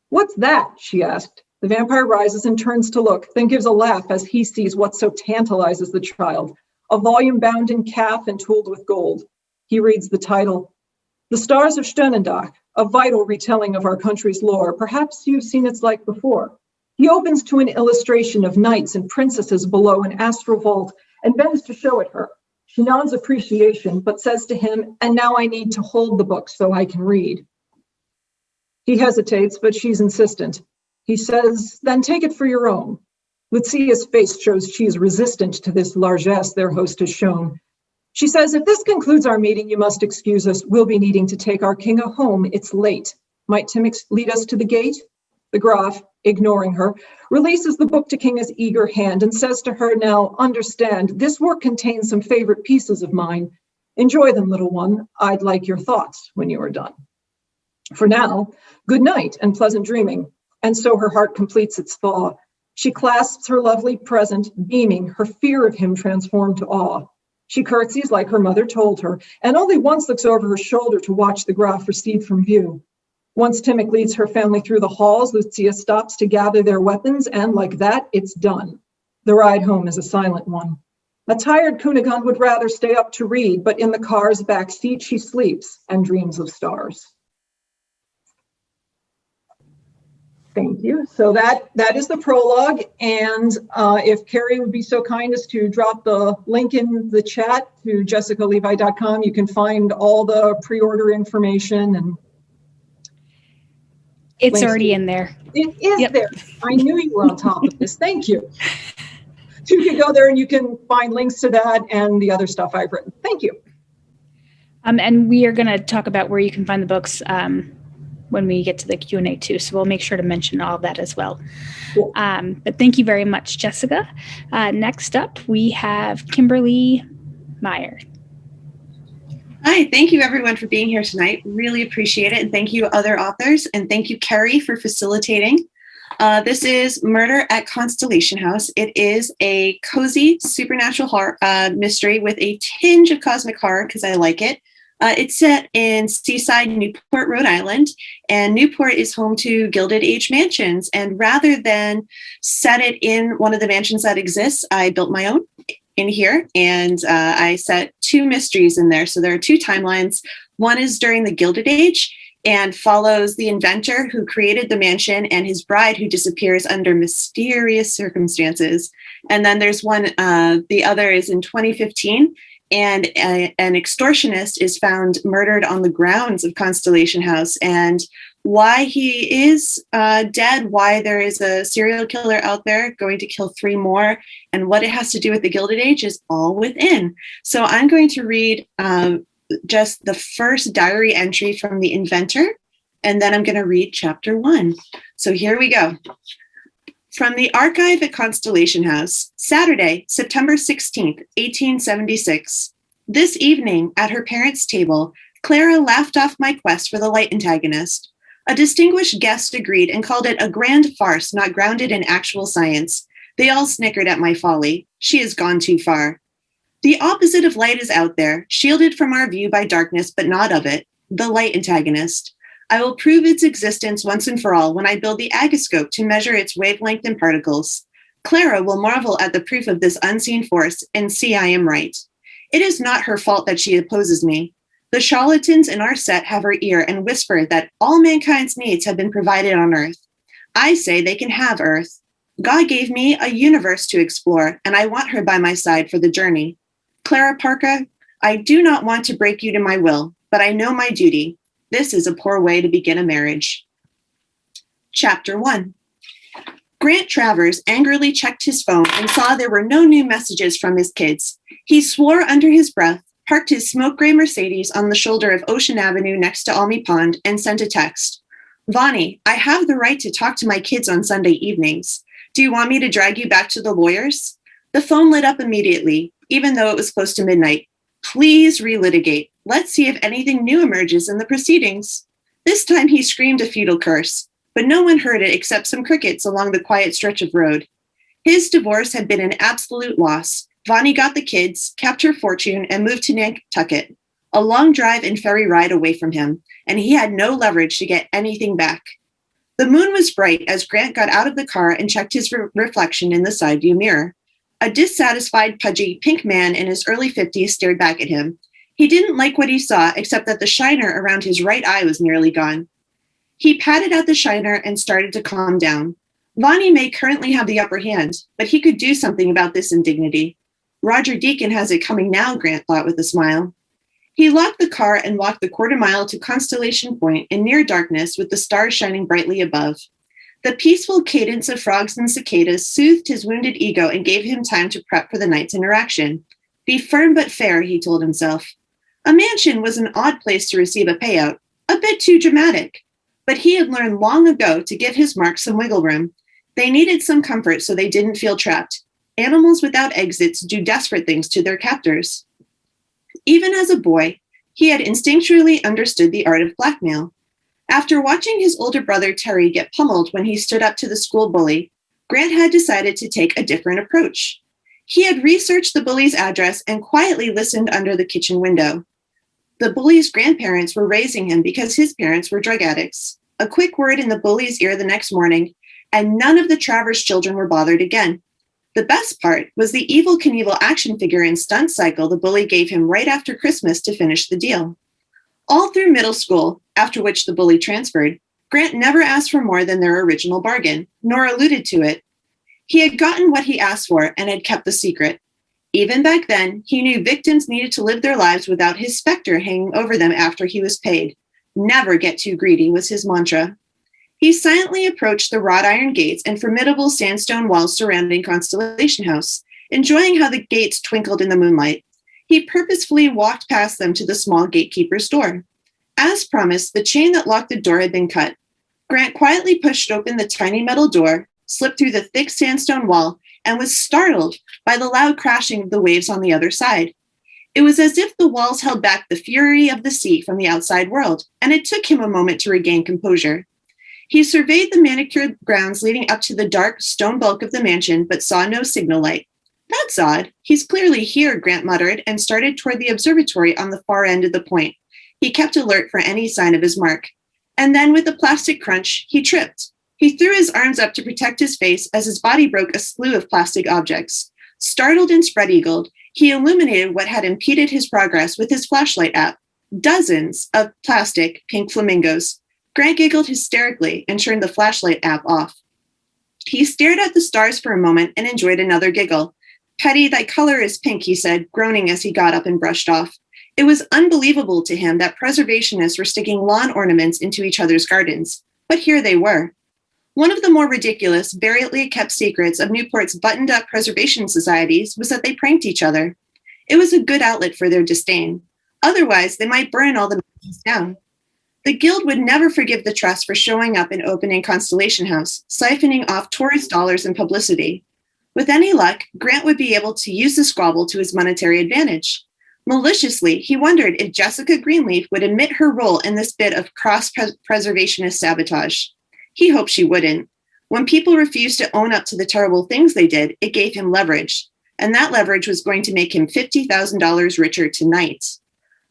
What's that? She asked. The vampire rises and turns to look, then gives a laugh as he sees what so tantalizes the child, a volume bound in calf and tooled with gold. He reads the title, The Stars of Sternendach, a vital retelling of our country's lore. Perhaps you've seen its like before. He opens to an illustration of knights and princesses below an astral vault and bends to show it her. She nods appreciation, but says to him, and now I need to hold the book so I can read. He hesitates, but she's insistent. He says, then take it for your own. Lucia's face shows she is resistant to this largesse their host has shown. She says, if this concludes our meeting, you must excuse us. We'll be needing to take our king home. It's late. Might Timoc lead us to the gate? The Graf, ignoring her, releases the book to Kinga's eager hand and says to her, now, understand, this work contains some favorite pieces of mine. Enjoy them, little one. I'd like your thoughts when you are done. For now, good night and pleasant dreaming. And so her heart completes its thaw. She clasps her lovely present, beaming, her fear of him transformed to awe. She curtsies like her mother told her, and only once looks over her shoulder to watch the Graf recede from view. Once Timoc leads her family through the halls, Lucia stops to gather their weapons, and like that, it's done. The ride home is a silent one. A tired Cunegonde would rather stay up to read, but in the car's back seat she sleeps and dreams of stars. Thank you. So that is the prologue. And if Carrie would be so kind as to drop the link in the chat to jessicalevi.com, you can find all the pre-order information. And it's already in there. It is there. I knew you were on top of this. Thank you. So you can go there and you can find links to that and the other stuff I've written. Thank you. And we are going to talk about where you can find the books when we get to the Q&A too. So we'll make sure to mention all of that as well. Cool. But thank you very much, Jessica. Next up, we have Kimberly Meyer. Hi, thank you everyone for being here tonight. Really appreciate it. And thank you other authors. And thank you, Carrie, for facilitating. This is Murder at Constellation House. It is a cozy supernatural horror mystery with a tinge of cosmic horror because I like it. It's set in seaside Newport, Rhode Island, and Newport is home to Gilded Age mansions. And rather than set it in one of the mansions that exists, I built my own in here, and I set 2 mysteries in there. So there are 2 timelines. One is during the Gilded Age and follows the inventor who created the mansion and his bride who disappears under mysterious circumstances. And then there's one, the other is in 2015. And an extortionist is found murdered on the grounds of Constellation House. And why he is dead, why there is a serial killer out there going to kill 3 more, and what it has to do with the Gilded Age is all within. So I'm going to read just the first diary entry from the inventor, and then I'm going to read chapter 1. So here we go. From the archive at Constellation House, Saturday, September 16th, 1876. This evening, at her parents' table, Clara laughed off my quest for the light antagonist. A distinguished guest agreed and called it a grand farce not grounded in actual science. They all snickered at my folly. She has gone too far. The opposite of light is out there, shielded from our view by darkness, but not of it, the light antagonist. I will prove its existence once and for all when I build the agiscope to measure its wavelength and particles. Clara will marvel at the proof of this unseen force and see I am right. It is not her fault that she opposes me. The charlatans in our set have her ear and whisper that all mankind's needs have been provided on Earth. I say they can have Earth. God gave me a universe to explore, and I want her by my side for the journey. Clara Parker, I do not want to break you to my will, but I know my duty. This is a poor way to begin a marriage. Chapter 1. Grant Travers angrily checked his phone and saw there were no new messages from his kids. He swore under his breath, parked his smoke gray Mercedes on the shoulder of Ocean Avenue next to Almy Pond, and sent a text. Vonnie, I have the right to talk to my kids on Sunday evenings. Do you want me to drag you back to the lawyers? The phone lit up immediately, even though it was close to midnight. Please relitigate. Let's see if anything new emerges in the proceedings. This time he screamed a futile curse, but no one heard it except some crickets along the quiet stretch of road. His divorce had been an absolute loss. Vonnie got the kids, kept her fortune, and moved to Nantucket, a long drive and ferry ride away from him, and he had no leverage to get anything back. The moon was bright as Grant got out of the car and checked his reflection in the side view mirror. A dissatisfied, pudgy, pink man in his early 50s stared back at him. He didn't like what he saw, except that the shiner around his right eye was nearly gone. He patted out the shiner and started to calm down. Vonnie may currently have the upper hand, but he could do something about this indignity. Roger Deacon has it coming now, Grant thought with a smile. He locked the car and walked the quarter mile to Constellation Point in near darkness with the stars shining brightly above. The peaceful cadence of frogs and cicadas soothed his wounded ego and gave him time to prep for the night's interaction. Be firm but fair, he told himself. A mansion was an odd place to receive a payout, a bit too dramatic. But he had learned long ago to give his mark some wiggle room. They needed some comfort so they didn't feel trapped. Animals without exits do desperate things to their captors. Even as a boy, he had instinctually understood the art of blackmail. After watching his older brother Terry get pummeled when he stood up to the school bully, Grant had decided to take a different approach. He had researched the bully's address and quietly listened under the kitchen window. The bully's grandparents were raising him because his parents were drug addicts. A quick word in the bully's ear the next morning, and none of the Travers children were bothered again. The best part was the Evel Knievel action figure and stunt cycle the bully gave him right after Christmas to finish the deal. All through middle school, after which the bully transferred, Grant never asked for more than their original bargain, nor alluded to it. He had gotten what he asked for and had kept the secret. Even back then, he knew victims needed to live their lives without his specter hanging over them after he was paid. Never get too greedy was his mantra. He silently approached the wrought iron gates and formidable sandstone walls surrounding Constellation House, enjoying how the gates twinkled in the moonlight. He purposefully walked past them to the small gatekeeper's door. As promised, the chain that locked the door had been cut. Grant quietly pushed open the tiny metal door, slipped through the thick sandstone wall, and was startled by the loud crashing of the waves on the other side. It was as if the walls held back the fury of the sea from the outside world, and it took him a moment to regain composure. He surveyed the manicured grounds leading up to the dark stone bulk of the mansion, but saw no signal light. That's odd. He's clearly here, Grant muttered, and started toward the observatory on the far end of the point. He kept alert for any sign of his mark. And then, with a plastic crunch, he tripped. He threw his arms up to protect his face as his body broke a slew of plastic objects. Startled and spread-eagled, he illuminated what had impeded his progress with his flashlight app. Dozens of plastic pink flamingos. Grant giggled hysterically and turned the flashlight app off. He stared at the stars for a moment and enjoyed another giggle. Petty, thy color is pink, he said, groaning as he got up and brushed off. It was unbelievable to him that preservationists were sticking lawn ornaments into each other's gardens. But here they were. One of the more ridiculous, barely kept secrets of Newport's buttoned-up preservation societies was that they pranked each other. It was a good outlet for their disdain. Otherwise, they might burn all the mansions down. The Guild would never forgive the Trust for showing up and opening Constellation House, siphoning off tourist dollars and publicity. With any luck, Grant would be able to use the squabble to his monetary advantage. Maliciously, he wondered if Jessica Greenleaf would admit her role in this bit of cross-preservationist sabotage. He hoped she wouldn't. When people refused to own up to the terrible things they did, it gave him leverage, and that leverage was going to make him $50,000 richer tonight.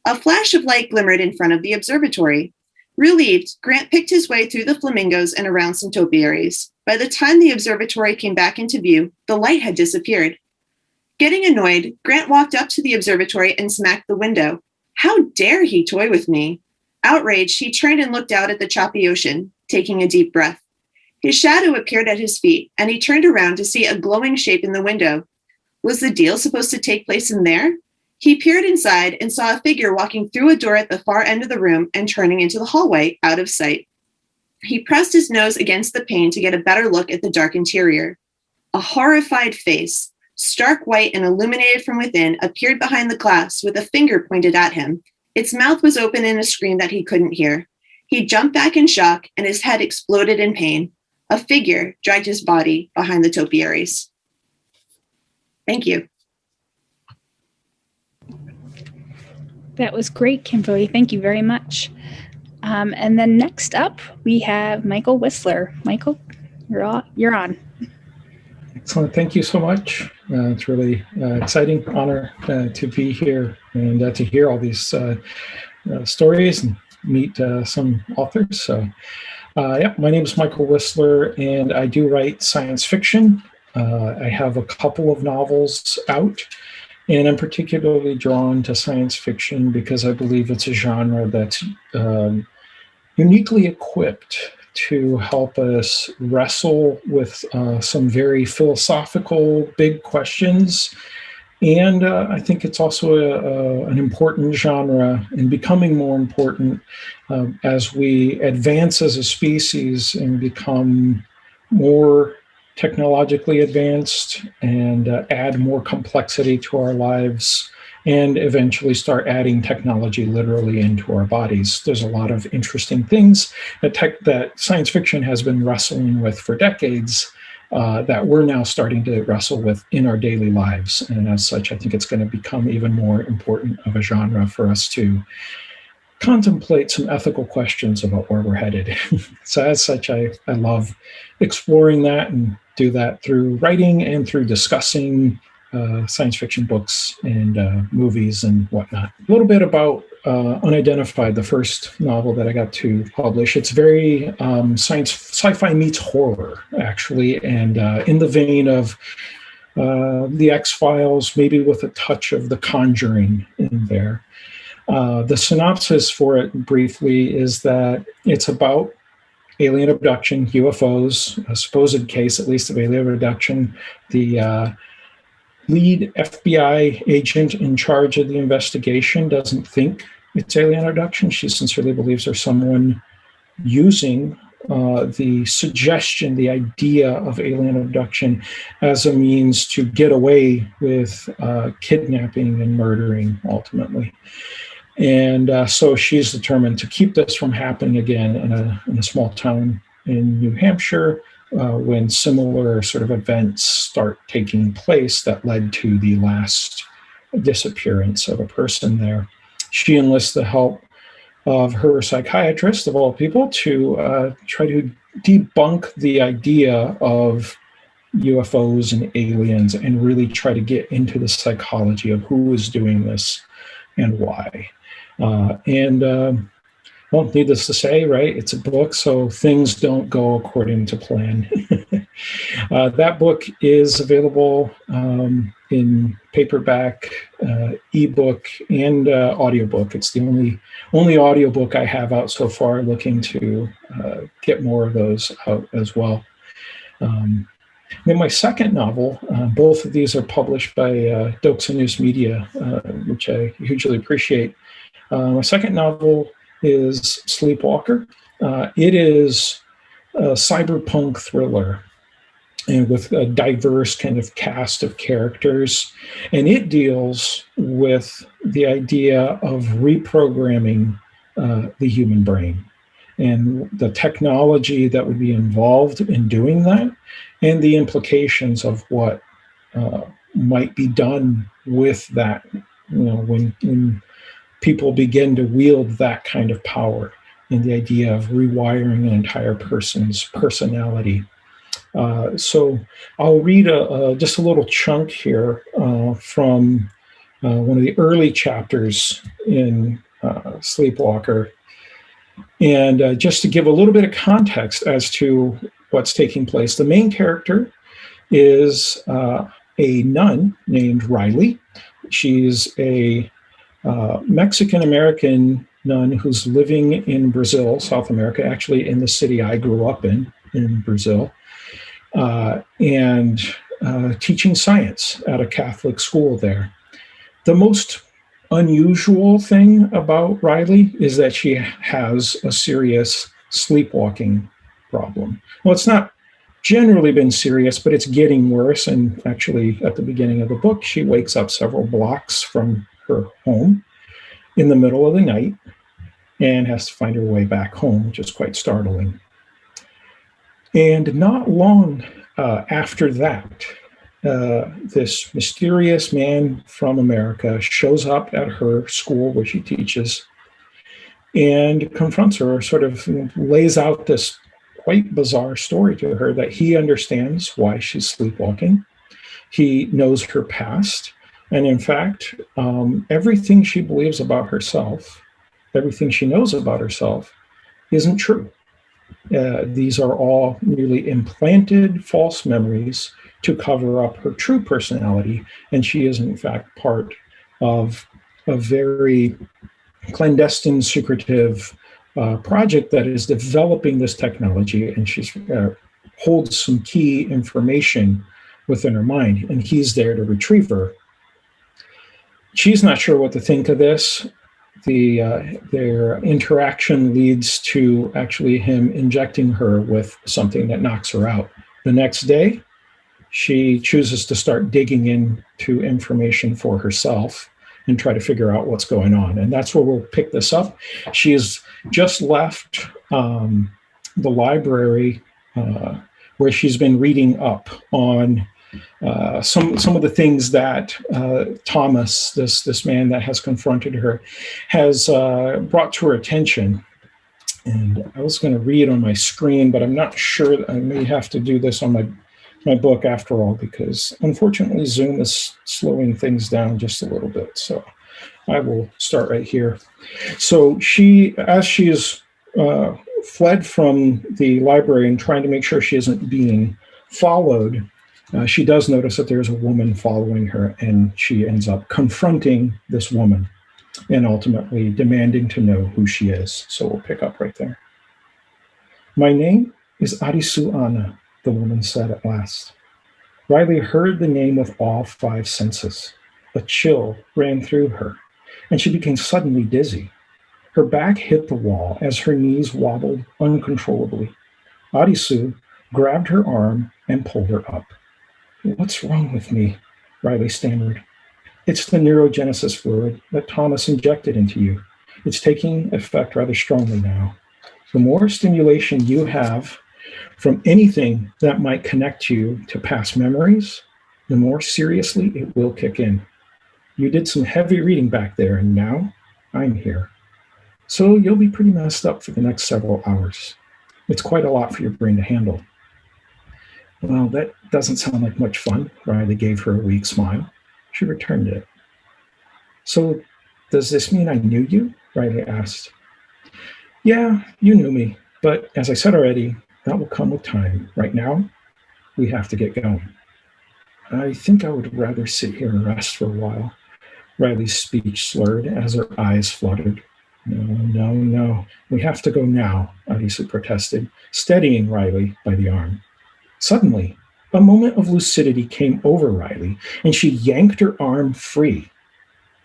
A flash of light glimmered in front of the observatory. Relieved, Grant picked his way through the flamingos and around some topiaries. By the time the observatory came back into view, the light had disappeared. Getting annoyed, Grant walked up to the observatory and smacked the window. How dare he toy with me? Outraged, he turned and looked out at the choppy ocean, taking a deep breath. His shadow appeared at his feet, and he turned around to see a glowing shape in the window. Was the deal supposed to take place in there? He peered inside and saw a figure walking through a door at the far end of the room and turning into the hallway, out of sight. He pressed his nose against the pane to get a better look at the dark interior. A horrified face, stark white and illuminated from within, appeared behind the glass with a finger pointed at him. Its mouth was open in a scream that he couldn't hear. He jumped back in shock, and his head exploded in pain. A figure dragged his body behind the topiaries. Thank you. That was great, Kimberly. Thank you very much. And then next up, we have Michael Whistler. Michael, you're on. Excellent. Thank you so much. It's really exciting honor to be here and to hear all these stories and meet some authors. So, my name is Michael Whistler, and I do write science fiction. I have a couple of novels out, and I'm particularly drawn to science fiction because I believe it's a genre that's uniquely equipped to help us wrestle with some very philosophical, big questions. And I think it's also an important genre and becoming more important as we advance as a species and become more technologically advanced and add more complexity to our lives and eventually start adding technology literally into our bodies. There's a lot of interesting things that science fiction has been wrestling with for decades that we're now starting to wrestle with in our daily lives. And as such, I think it's going to become even more important of a genre for us to contemplate some ethical questions about where we're headed. So as such, I love exploring that and do that through writing and through discussing science fiction books and movies and whatnot. A little bit about Unidentified, the first novel that I got to publish. It's very sci-fi meets horror, actually, and in the vein of The X-Files, maybe with a touch of The Conjuring in there. The synopsis for it briefly is that it's about alien abduction, UFOs, a supposed case, at least, of alien abduction. The lead FBI agent in charge of the investigation doesn't think it's alien abduction. She sincerely believes there's someone using the suggestion, the idea of alien abduction as a means to get away with kidnapping and murdering, ultimately. And so she's determined to keep this from happening again in a small town in New Hampshire when similar sort of events start taking place that led to the last disappearance of a person there. She enlists the help of her psychiatrist, of all people, to try to debunk the idea of UFOs and aliens and really try to get into the psychology of who is doing this and why. Well, needless to say, right, it's a book, so things don't go according to plan. That book is available in paperback, ebook, and audiobook. It's the only audiobook I have out so far, looking to get more of those out as well. Then my second novel, both of these are published by Dokes and News Media, which I hugely appreciate. My second novel is Sleepwalker. It is a cyberpunk thriller and with a diverse kind of cast of characters. And it deals with the idea of reprogramming the human brain and the technology that would be involved in doing that and the implications of what might be done with that when people begin to wield that kind of power and the idea of rewiring an entire person's personality. So I'll read just a little chunk here from one of the early chapters in Sleepwalker. And just to give a little bit of context as to what's taking place, the main character is a nun named Riley. She's a Mexican-American nun who's living in Brazil, South America, actually in the city I grew up in Brazil, and teaching science at a Catholic school there. The most unusual thing about Riley is that she has a serious sleepwalking problem. Well, it's not generally been serious, but it's getting worse. And actually, at the beginning of the book, she wakes up several blocks from her home in the middle of the night and has to find her way back home, which is quite startling. And not long after that, this mysterious man from America shows up at her school where she teaches and confronts her, sort of lays out this quite bizarre story to her that he understands why she's sleepwalking. He knows her past. And in fact, everything she believes about herself, everything she knows about herself, isn't true. These are all merely implanted false memories to cover up her true personality. And she is, in fact, part of a very clandestine, secretive project that is developing this technology. And she holds some key information within her mind, and he's there to retrieve her. She's not sure what to think of this. Their interaction leads to actually him injecting her with something that knocks her out. The next day, she chooses to start digging into information for herself and try to figure out what's going on. And that's where we'll pick this up. She has just left the library where she's been reading up on some of the things that Thomas, this man that has confronted her, has brought to her attention. And I was going to read on my screen, but I'm not sure. I may have to do this on my book after all, because unfortunately Zoom is slowing things down just a little bit. So I will start right here. So as she is fled from the library and trying to make sure she isn't being followed, she does notice that there's a woman following her, and she ends up confronting this woman and ultimately demanding to know who she is. So we'll pick up right there. "My name is Arisu Anna," the woman said at last. Riley heard the name with all five senses. A chill ran through her, and she became suddenly dizzy. Her back hit the wall as her knees wobbled uncontrollably. Arisu grabbed her arm and pulled her up. "What's wrong with me?" Riley stammered. "It's the neurogenesis fluid that Thomas injected into you. It's taking effect rather strongly now. The more stimulation you have from anything that might connect you to past memories, the more seriously it will kick in. You did some heavy reading back there, and now I'm here. So you'll be pretty messed up for the next several hours. It's quite a lot for your brain to handle." "Well, that doesn't sound like much fun." Riley gave her a weak smile. She returned it. "So does this mean I knew you?" Riley asked. "Yeah, you knew me, but as I said already, that will come with time. Right now, we have to get going." "I think I would rather sit here and rest for a while." Riley's speech slurred as her eyes fluttered. No. We have to go now," Arisu protested, steadying Riley by the arm. Suddenly, a moment of lucidity came over Riley, and she yanked her arm free.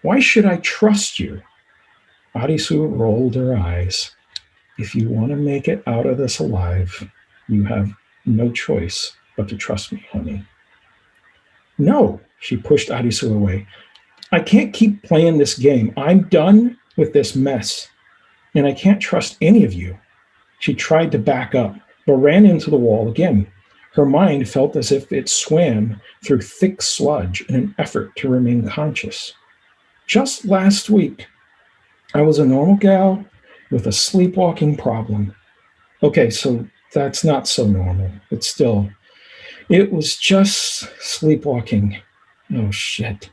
"Why should I trust you?" Arisu rolled her eyes. "If you want to make it out of this alive, you have no choice but to trust me, honey." "No," she pushed Arisu away. "I can't keep playing this game. I'm done with this mess, and I can't trust any of you." She tried to back up, but ran into the wall again. Her mind felt as if it swam through thick sludge in an effort to remain conscious. Just last week, I was a normal gal with a sleepwalking problem. Okay, so that's not so normal, but still, it was just sleepwalking. Oh, shit.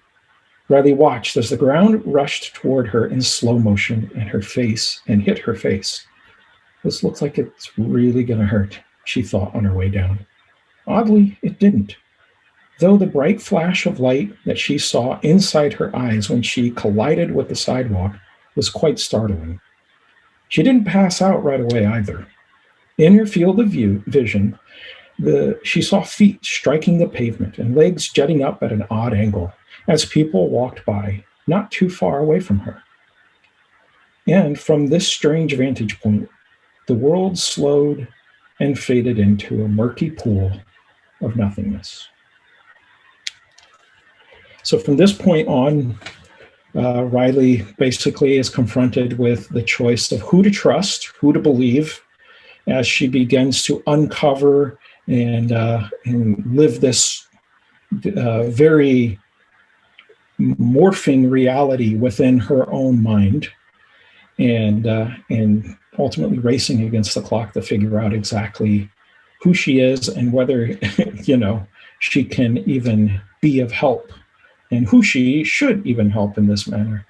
Riley watched as the ground rushed toward her in slow motion and hit her face. This looks like it's really going to hurt, she thought on her way down. Oddly, it didn't, though the bright flash of light that she saw inside her eyes when she collided with the sidewalk was quite startling. She didn't pass out right away either. In her field of vision, she saw feet striking the pavement and legs jutting up at an odd angle as people walked by, not too far away from her. And from this strange vantage point, the world slowed and faded into a murky pool of nothingness. So from this point on, Riley basically is confronted with the choice of who to trust, who to believe, as she begins to uncover and live this very morphing reality within her own mind, and ultimately racing against the clock to figure out exactly who she is and whether she can even be of help, and who she should even help in this manner.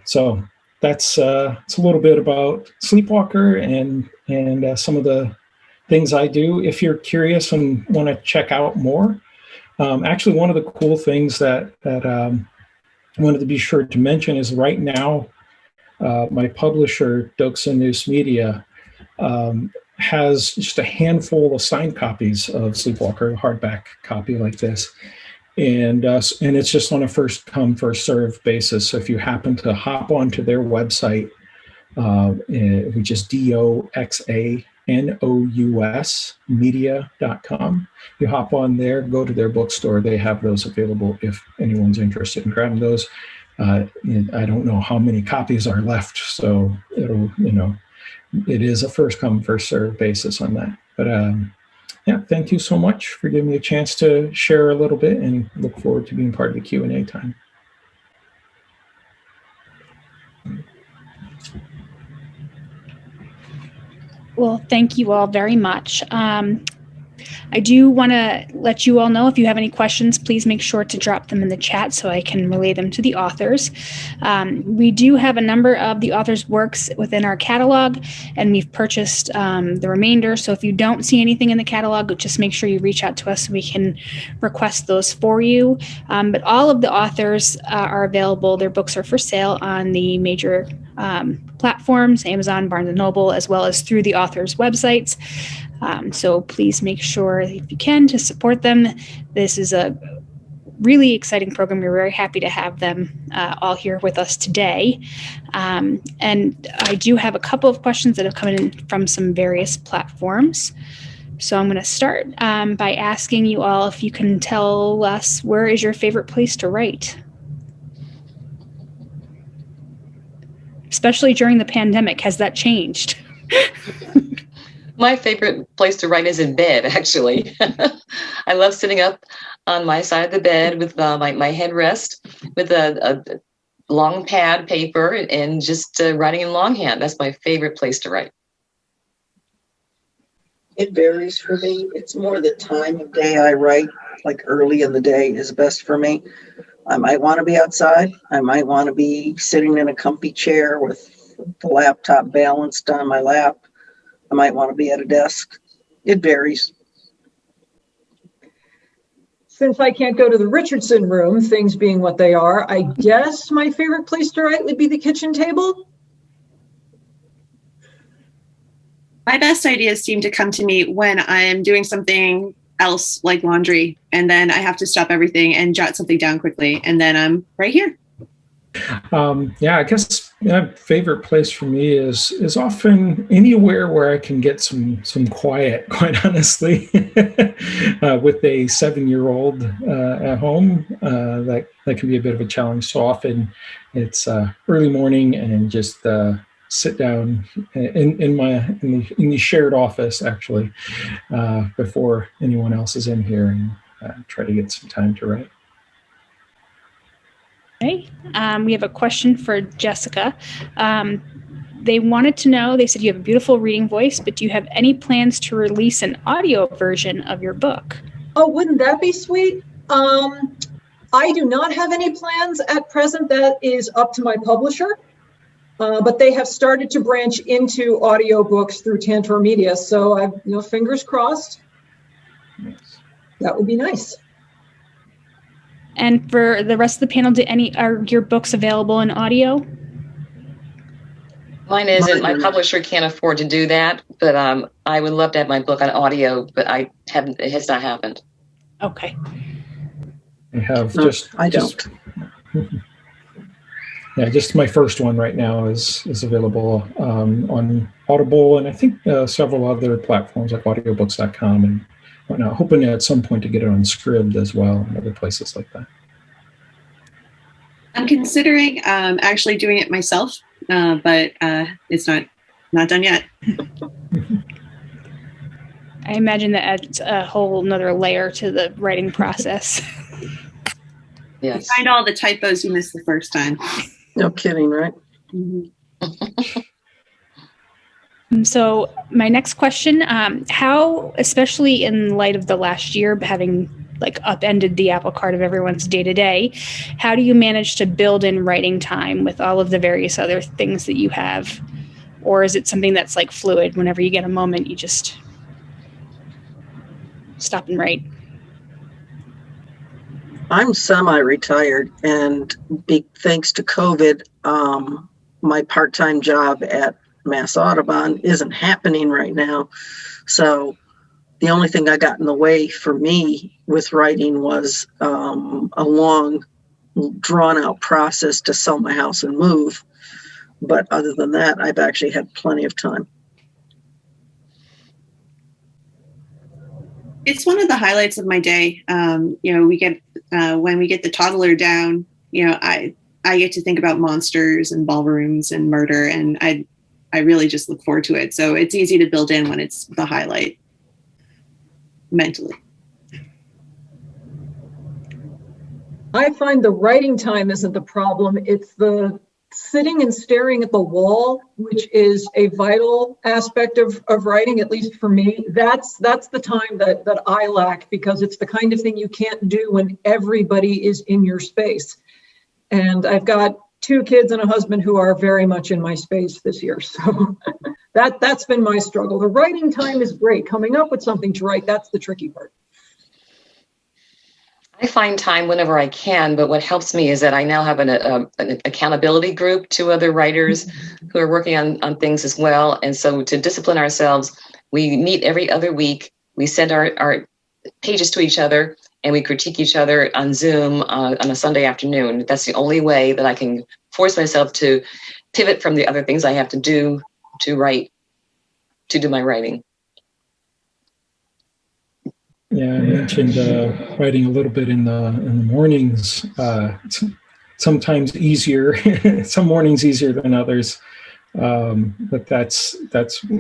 So that's it's a little bit about Sleepwalker and some of the things I do. If you're curious and want to check out more, actually one of the cool things that I wanted to be sure to mention is right now my publisher, Doksa News Media, has just a handful of signed copies of Sleepwalker, a hardback copy like this. And it's just on a first come, first serve basis. So if you happen to hop onto their website, which is DOXANOUS media.com, you hop on there, go to their bookstore. They have those available if anyone's interested in grabbing those. I don't know how many copies are left, so it is a first come, first serve basis on that. But yeah, thank you so much for giving me a chance to share a little bit, and look forward to being part of the Q&A time. Well, thank you all very much. I do want to let you all know, if you have any questions, please make sure to drop them in the chat so I can relay them to the authors. We do have a number of the authors' works within our catalog, and we've purchased the remainder. So if you don't see anything in the catalog, just make sure you reach out to us so we can request those for you. But all of the authors are available. Their books are for sale on the major platforms, Amazon, Barnes & Noble, as well as through the authors' websites. So please make sure, if you can, to support them. This is a really exciting program. We're very happy to have them all here with us today. And I do have a couple of questions that have come in from some various platforms. So I'm going to start by asking you all if you can tell us, where is your favorite place to write? Especially during the pandemic, has that changed? My favorite place to write is in bed, actually. I love sitting up on my side of the bed with my headrest, with a long pad paper, and just writing in longhand. That's my favorite place to write. It varies for me. It's more the time of day I write, like early in the day is best for me. I might want to be outside. I might want to be sitting in a comfy chair with the laptop balanced on my lap. I might want to be at a desk. It varies. Since I can't go to the Richardson room, things being what they are, I guess my favorite place to write would be the kitchen table. My best ideas seem to come to me when I'm doing something else like laundry, and then I have to stop everything and jot something down quickly, and then I'm right here. Yeah, I guess my favorite place for me is often anywhere where I can get some quiet, quite honestly. With a 7-year-old at home, that can be a bit of a challenge. So often it's early morning and just sit down in the shared office, actually, before anyone else is in here, and try to get some time to write. Okay. We have a question for Jessica. They wanted to know, they said you have a beautiful reading voice, but do you have any plans to release an audio version of your book? Oh, wouldn't that be sweet? I do not have any plans at present. That is up to my publisher. But they have started to branch into audiobooks through Tantor Media. So I've, fingers crossed. Yes. That would be nice. And for the rest of the panel, are your books available in audio? Mine isn't. My publisher can't afford to do that, but I would love to have my book on audio, but it has not happened. Okay. I have I don't. Yeah, just my first one right now is available on Audible and I think several other platforms like audiobooks.com and whatnot. Hoping at some point to get it on Scribd as well and other places like that. I'm considering actually doing it myself, but it's not done yet. I imagine that adds a whole nother layer to the writing process. Yes. Find all the typos you missed the first time. No kidding, right? So my next question, how, especially in light of the last year having upended the apple cart of everyone's day to day, how do you manage to build in writing time with all of the various other things that you have? Or is it something that's fluid? Whenever you get a moment, you just stop and write? I'm semi-retired, and thanks to COVID, my part-time job at Mass Audubon isn't happening right now. So the only thing I got in the way for me with writing was a long, drawn-out process to sell my house and move. But other than that, I've actually had plenty of time. It's one of the highlights of my day. We get when we get the toddler down. I get to think about monsters and ballrooms and murder, and I really just look forward to it. So it's easy to build in when it's the highlight mentally. I find the writing time isn't the problem. It's the sitting and staring at the wall, which is a vital aspect of writing, at least for me. That's the time that I lack, because it's the kind of thing you can't do when everybody is in your space. And I've got 2 kids and a husband who are very much in my space this year. So that's been my struggle. The writing time is great. Coming up with something to write, that's the tricky part. I find time whenever I can, but what helps me is that I now have an accountability group, 2 other writers who are working on things as well. And so to discipline ourselves, we meet every other week. We send our pages to each other, and we critique each other on Zoom on a Sunday afternoon. That's the only way that I can force myself to pivot from the other things I have to do to write, to do my writing. Yeah, I mentioned writing a little bit in the mornings. Sometimes easier, some mornings easier than others, but that's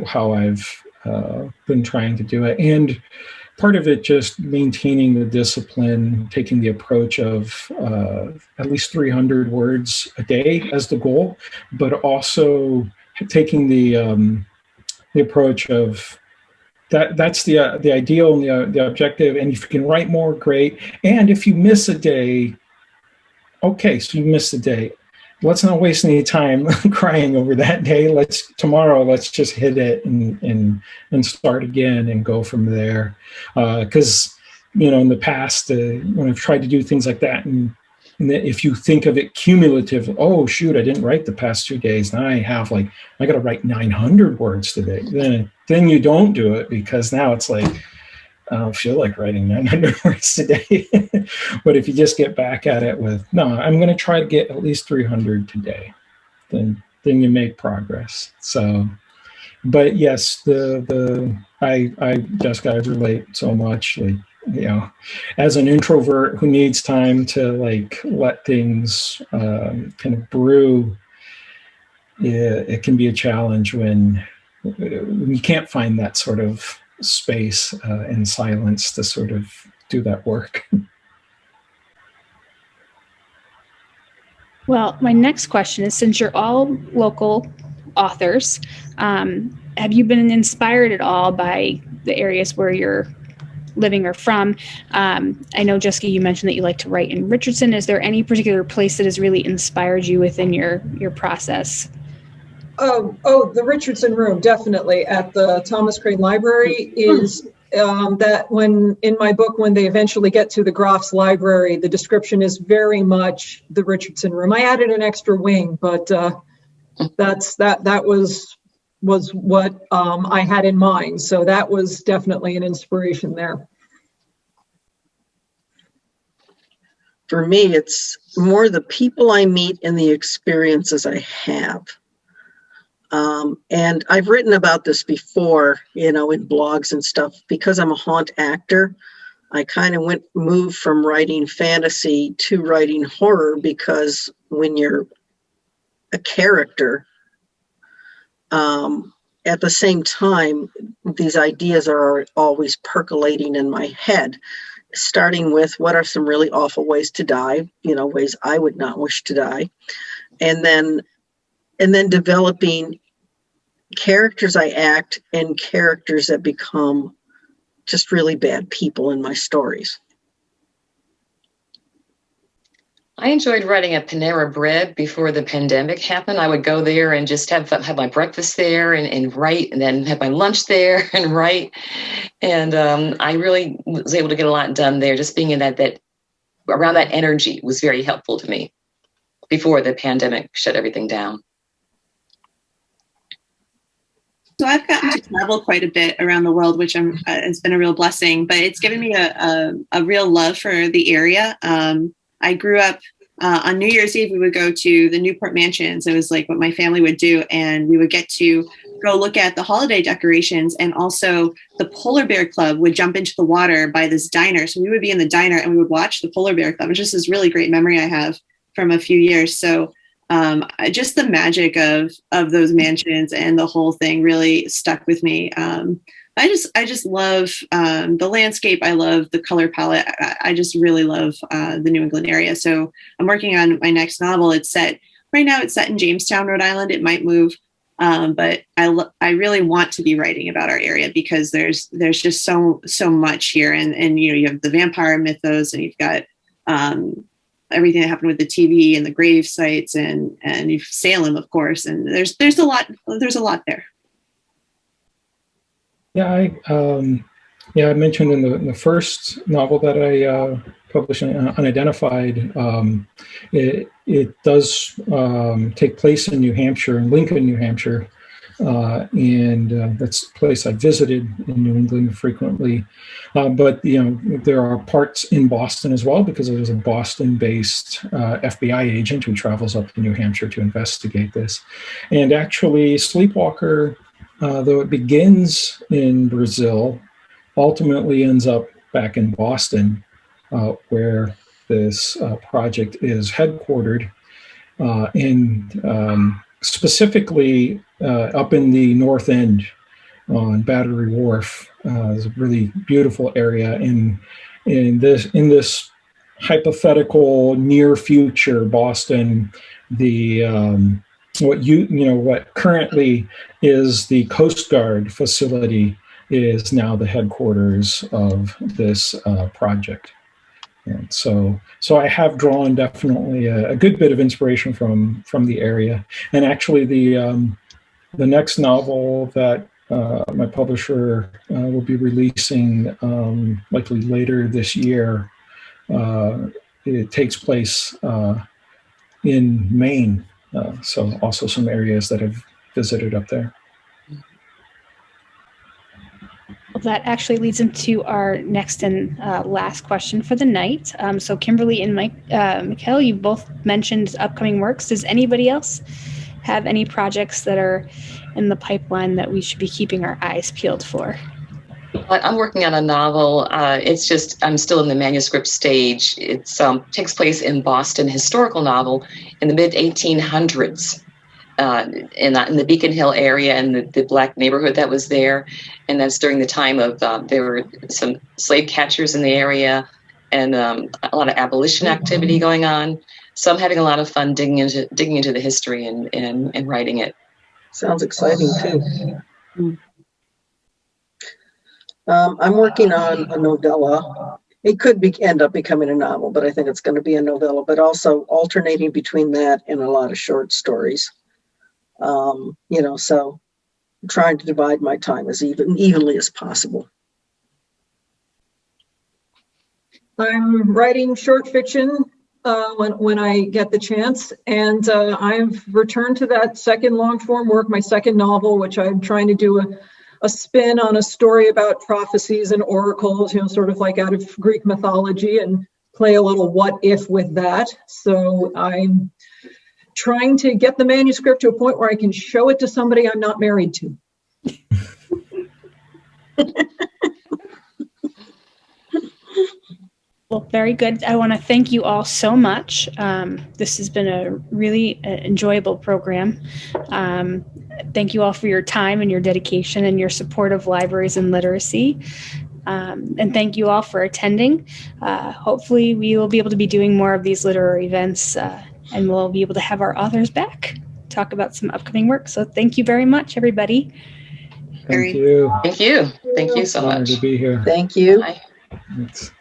how I've been trying to do it. And part of it just maintaining the discipline, taking the approach of at least 300 words a day as the goal, but also taking the approach of that's the ideal and the objective. And if you can write more, great. And if you miss a day, okay, so you missed a day. Let's not waste any time crying over that day. Tomorrow, let's just hit it and start again and go from there. Because in the past, when I've tried to do things like that, and if you think of it cumulatively, oh shoot, I didn't write the past 2 days. Now I got to write 900 words today. Then you don't do it, because now it's I don't feel like writing 900 words today. But if you just get back at it with, no, I'm going to try to get at least 300 today, then you make progress. So, but yes, Jessica, I relate so much. As an introvert who needs time to let things kind of brew, it can be a challenge when you can't find that sort of space and silence to sort of do that work. Well, my next question is, since you're all local authors, have you been inspired at all by the areas where you're living or from? I know, Jessica, you mentioned that you like to write in Richardson. Is there any particular place that has really inspired you within your process? The Richardson Room, definitely, at the Thomas Crane Library is that when in my book, when they eventually get to the Groff's Library, the description is very much the Richardson Room. I added an extra wing, but that was what I had in mind. So that was definitely an inspiration there. For me, it's more the people I meet and the experiences I have. And I've written about this before, in blogs and stuff. Because I'm a haunt actor, I kind of moved from writing fantasy to writing horror, because when you're a character, at the same time, these ideas are always percolating in my head, starting with what are some really awful ways to die, ways I would not wish to die. And then developing characters I act and characters that become just really bad people in my stories. I enjoyed writing at Panera Bread before the pandemic happened. I would go there and just have my breakfast there and write, and then have my lunch there and write. And I really was able to get a lot done there. Just being in that around that energy was very helpful to me before the pandemic shut everything down. So I've gotten to travel quite a bit around the world, which has been a real blessing, but it's given me a real love for the area. I grew up on New Year's Eve, we would go to the Newport Mansions. It was like what my family would do. And we would get to go look at the holiday decorations. And also the Polar Bear Club would jump into the water by this diner. So we would be in the diner and we would watch the Polar Bear Club. It's just this really great memory I have from a few years. So just the magic of those mansions and the whole thing really stuck with me. I just love the landscape. I love the color palette. I just really love the New England area. So I'm working on my next novel. Right now it's set in Jamestown, Rhode Island. It might move, but I really want to be writing about our area, because there's just so much here, and you have the vampire mythos, and you've got everything that happened with the TV and the grave sites, and you've Salem, of course, and there's a lot there. Yeah, I mentioned in the first novel that I published, Unidentified, it does take place in New Hampshire, in Lincoln, New Hampshire, and that's a place I visited in New England frequently. But there are parts in Boston as well, because there's a Boston-based FBI agent who travels up to New Hampshire to investigate this. And actually, Sleepwalker, though it begins in Brazil, ultimately ends up back in Boston, where this project is headquartered, and specifically up in the North End on Battery Wharf. Is a really beautiful area. In this hypothetical near future Boston, what currently is the Coast Guard facility is now the headquarters of this project. And so I have drawn definitely a good bit of inspiration from the area. And actually the next novel that my publisher will be releasing likely later this year, it takes place in Maine. So also some areas that I've visited up there. Well, that actually leads into our next and last question for the night. So Kimberly and Mikkel, you both mentioned upcoming works. Does anybody else have any projects that are in the pipeline that we should be keeping our eyes peeled for? I'm working on a novel. I'm still in the manuscript stage. It takes place in Boston, historical novel in the mid 1800s, in the Beacon Hill area and the Black neighborhood that was there. And that's during the time of, there were some slave catchers in the area, and a lot of abolition activity going on. So I'm having a lot of fun digging into the history and writing it. Sounds exciting too. I'm working on a novella. It could end up becoming a novel, but I think it's going to be a novella, but also alternating between that and a lot of short stories. So I'm trying to divide my time as evenly as possible. I'm writing short fiction when I get the chance, and I've returned to that second long form work, my second novel, which I'm trying to do a spin on a story about prophecies and oracles, sort of like out of Greek mythology, and play a little what if with that. So I'm trying to get the manuscript to a point where I can show it to somebody I'm not married to. Well, very good. I want to thank you all so much. This has been a really enjoyable program. Thank you all for your time and your dedication and your support of libraries and literacy. And thank you all for attending. Hopefully we will be able to be doing more of these literary events and we'll be able to have our authors back, talk about some upcoming work. So thank you very much, everybody. Thank you. Thank you. Thank you so Honored much. to be here. Thank you. Bye.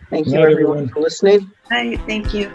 Thank Good you night, everyone for listening. Hi, thank you.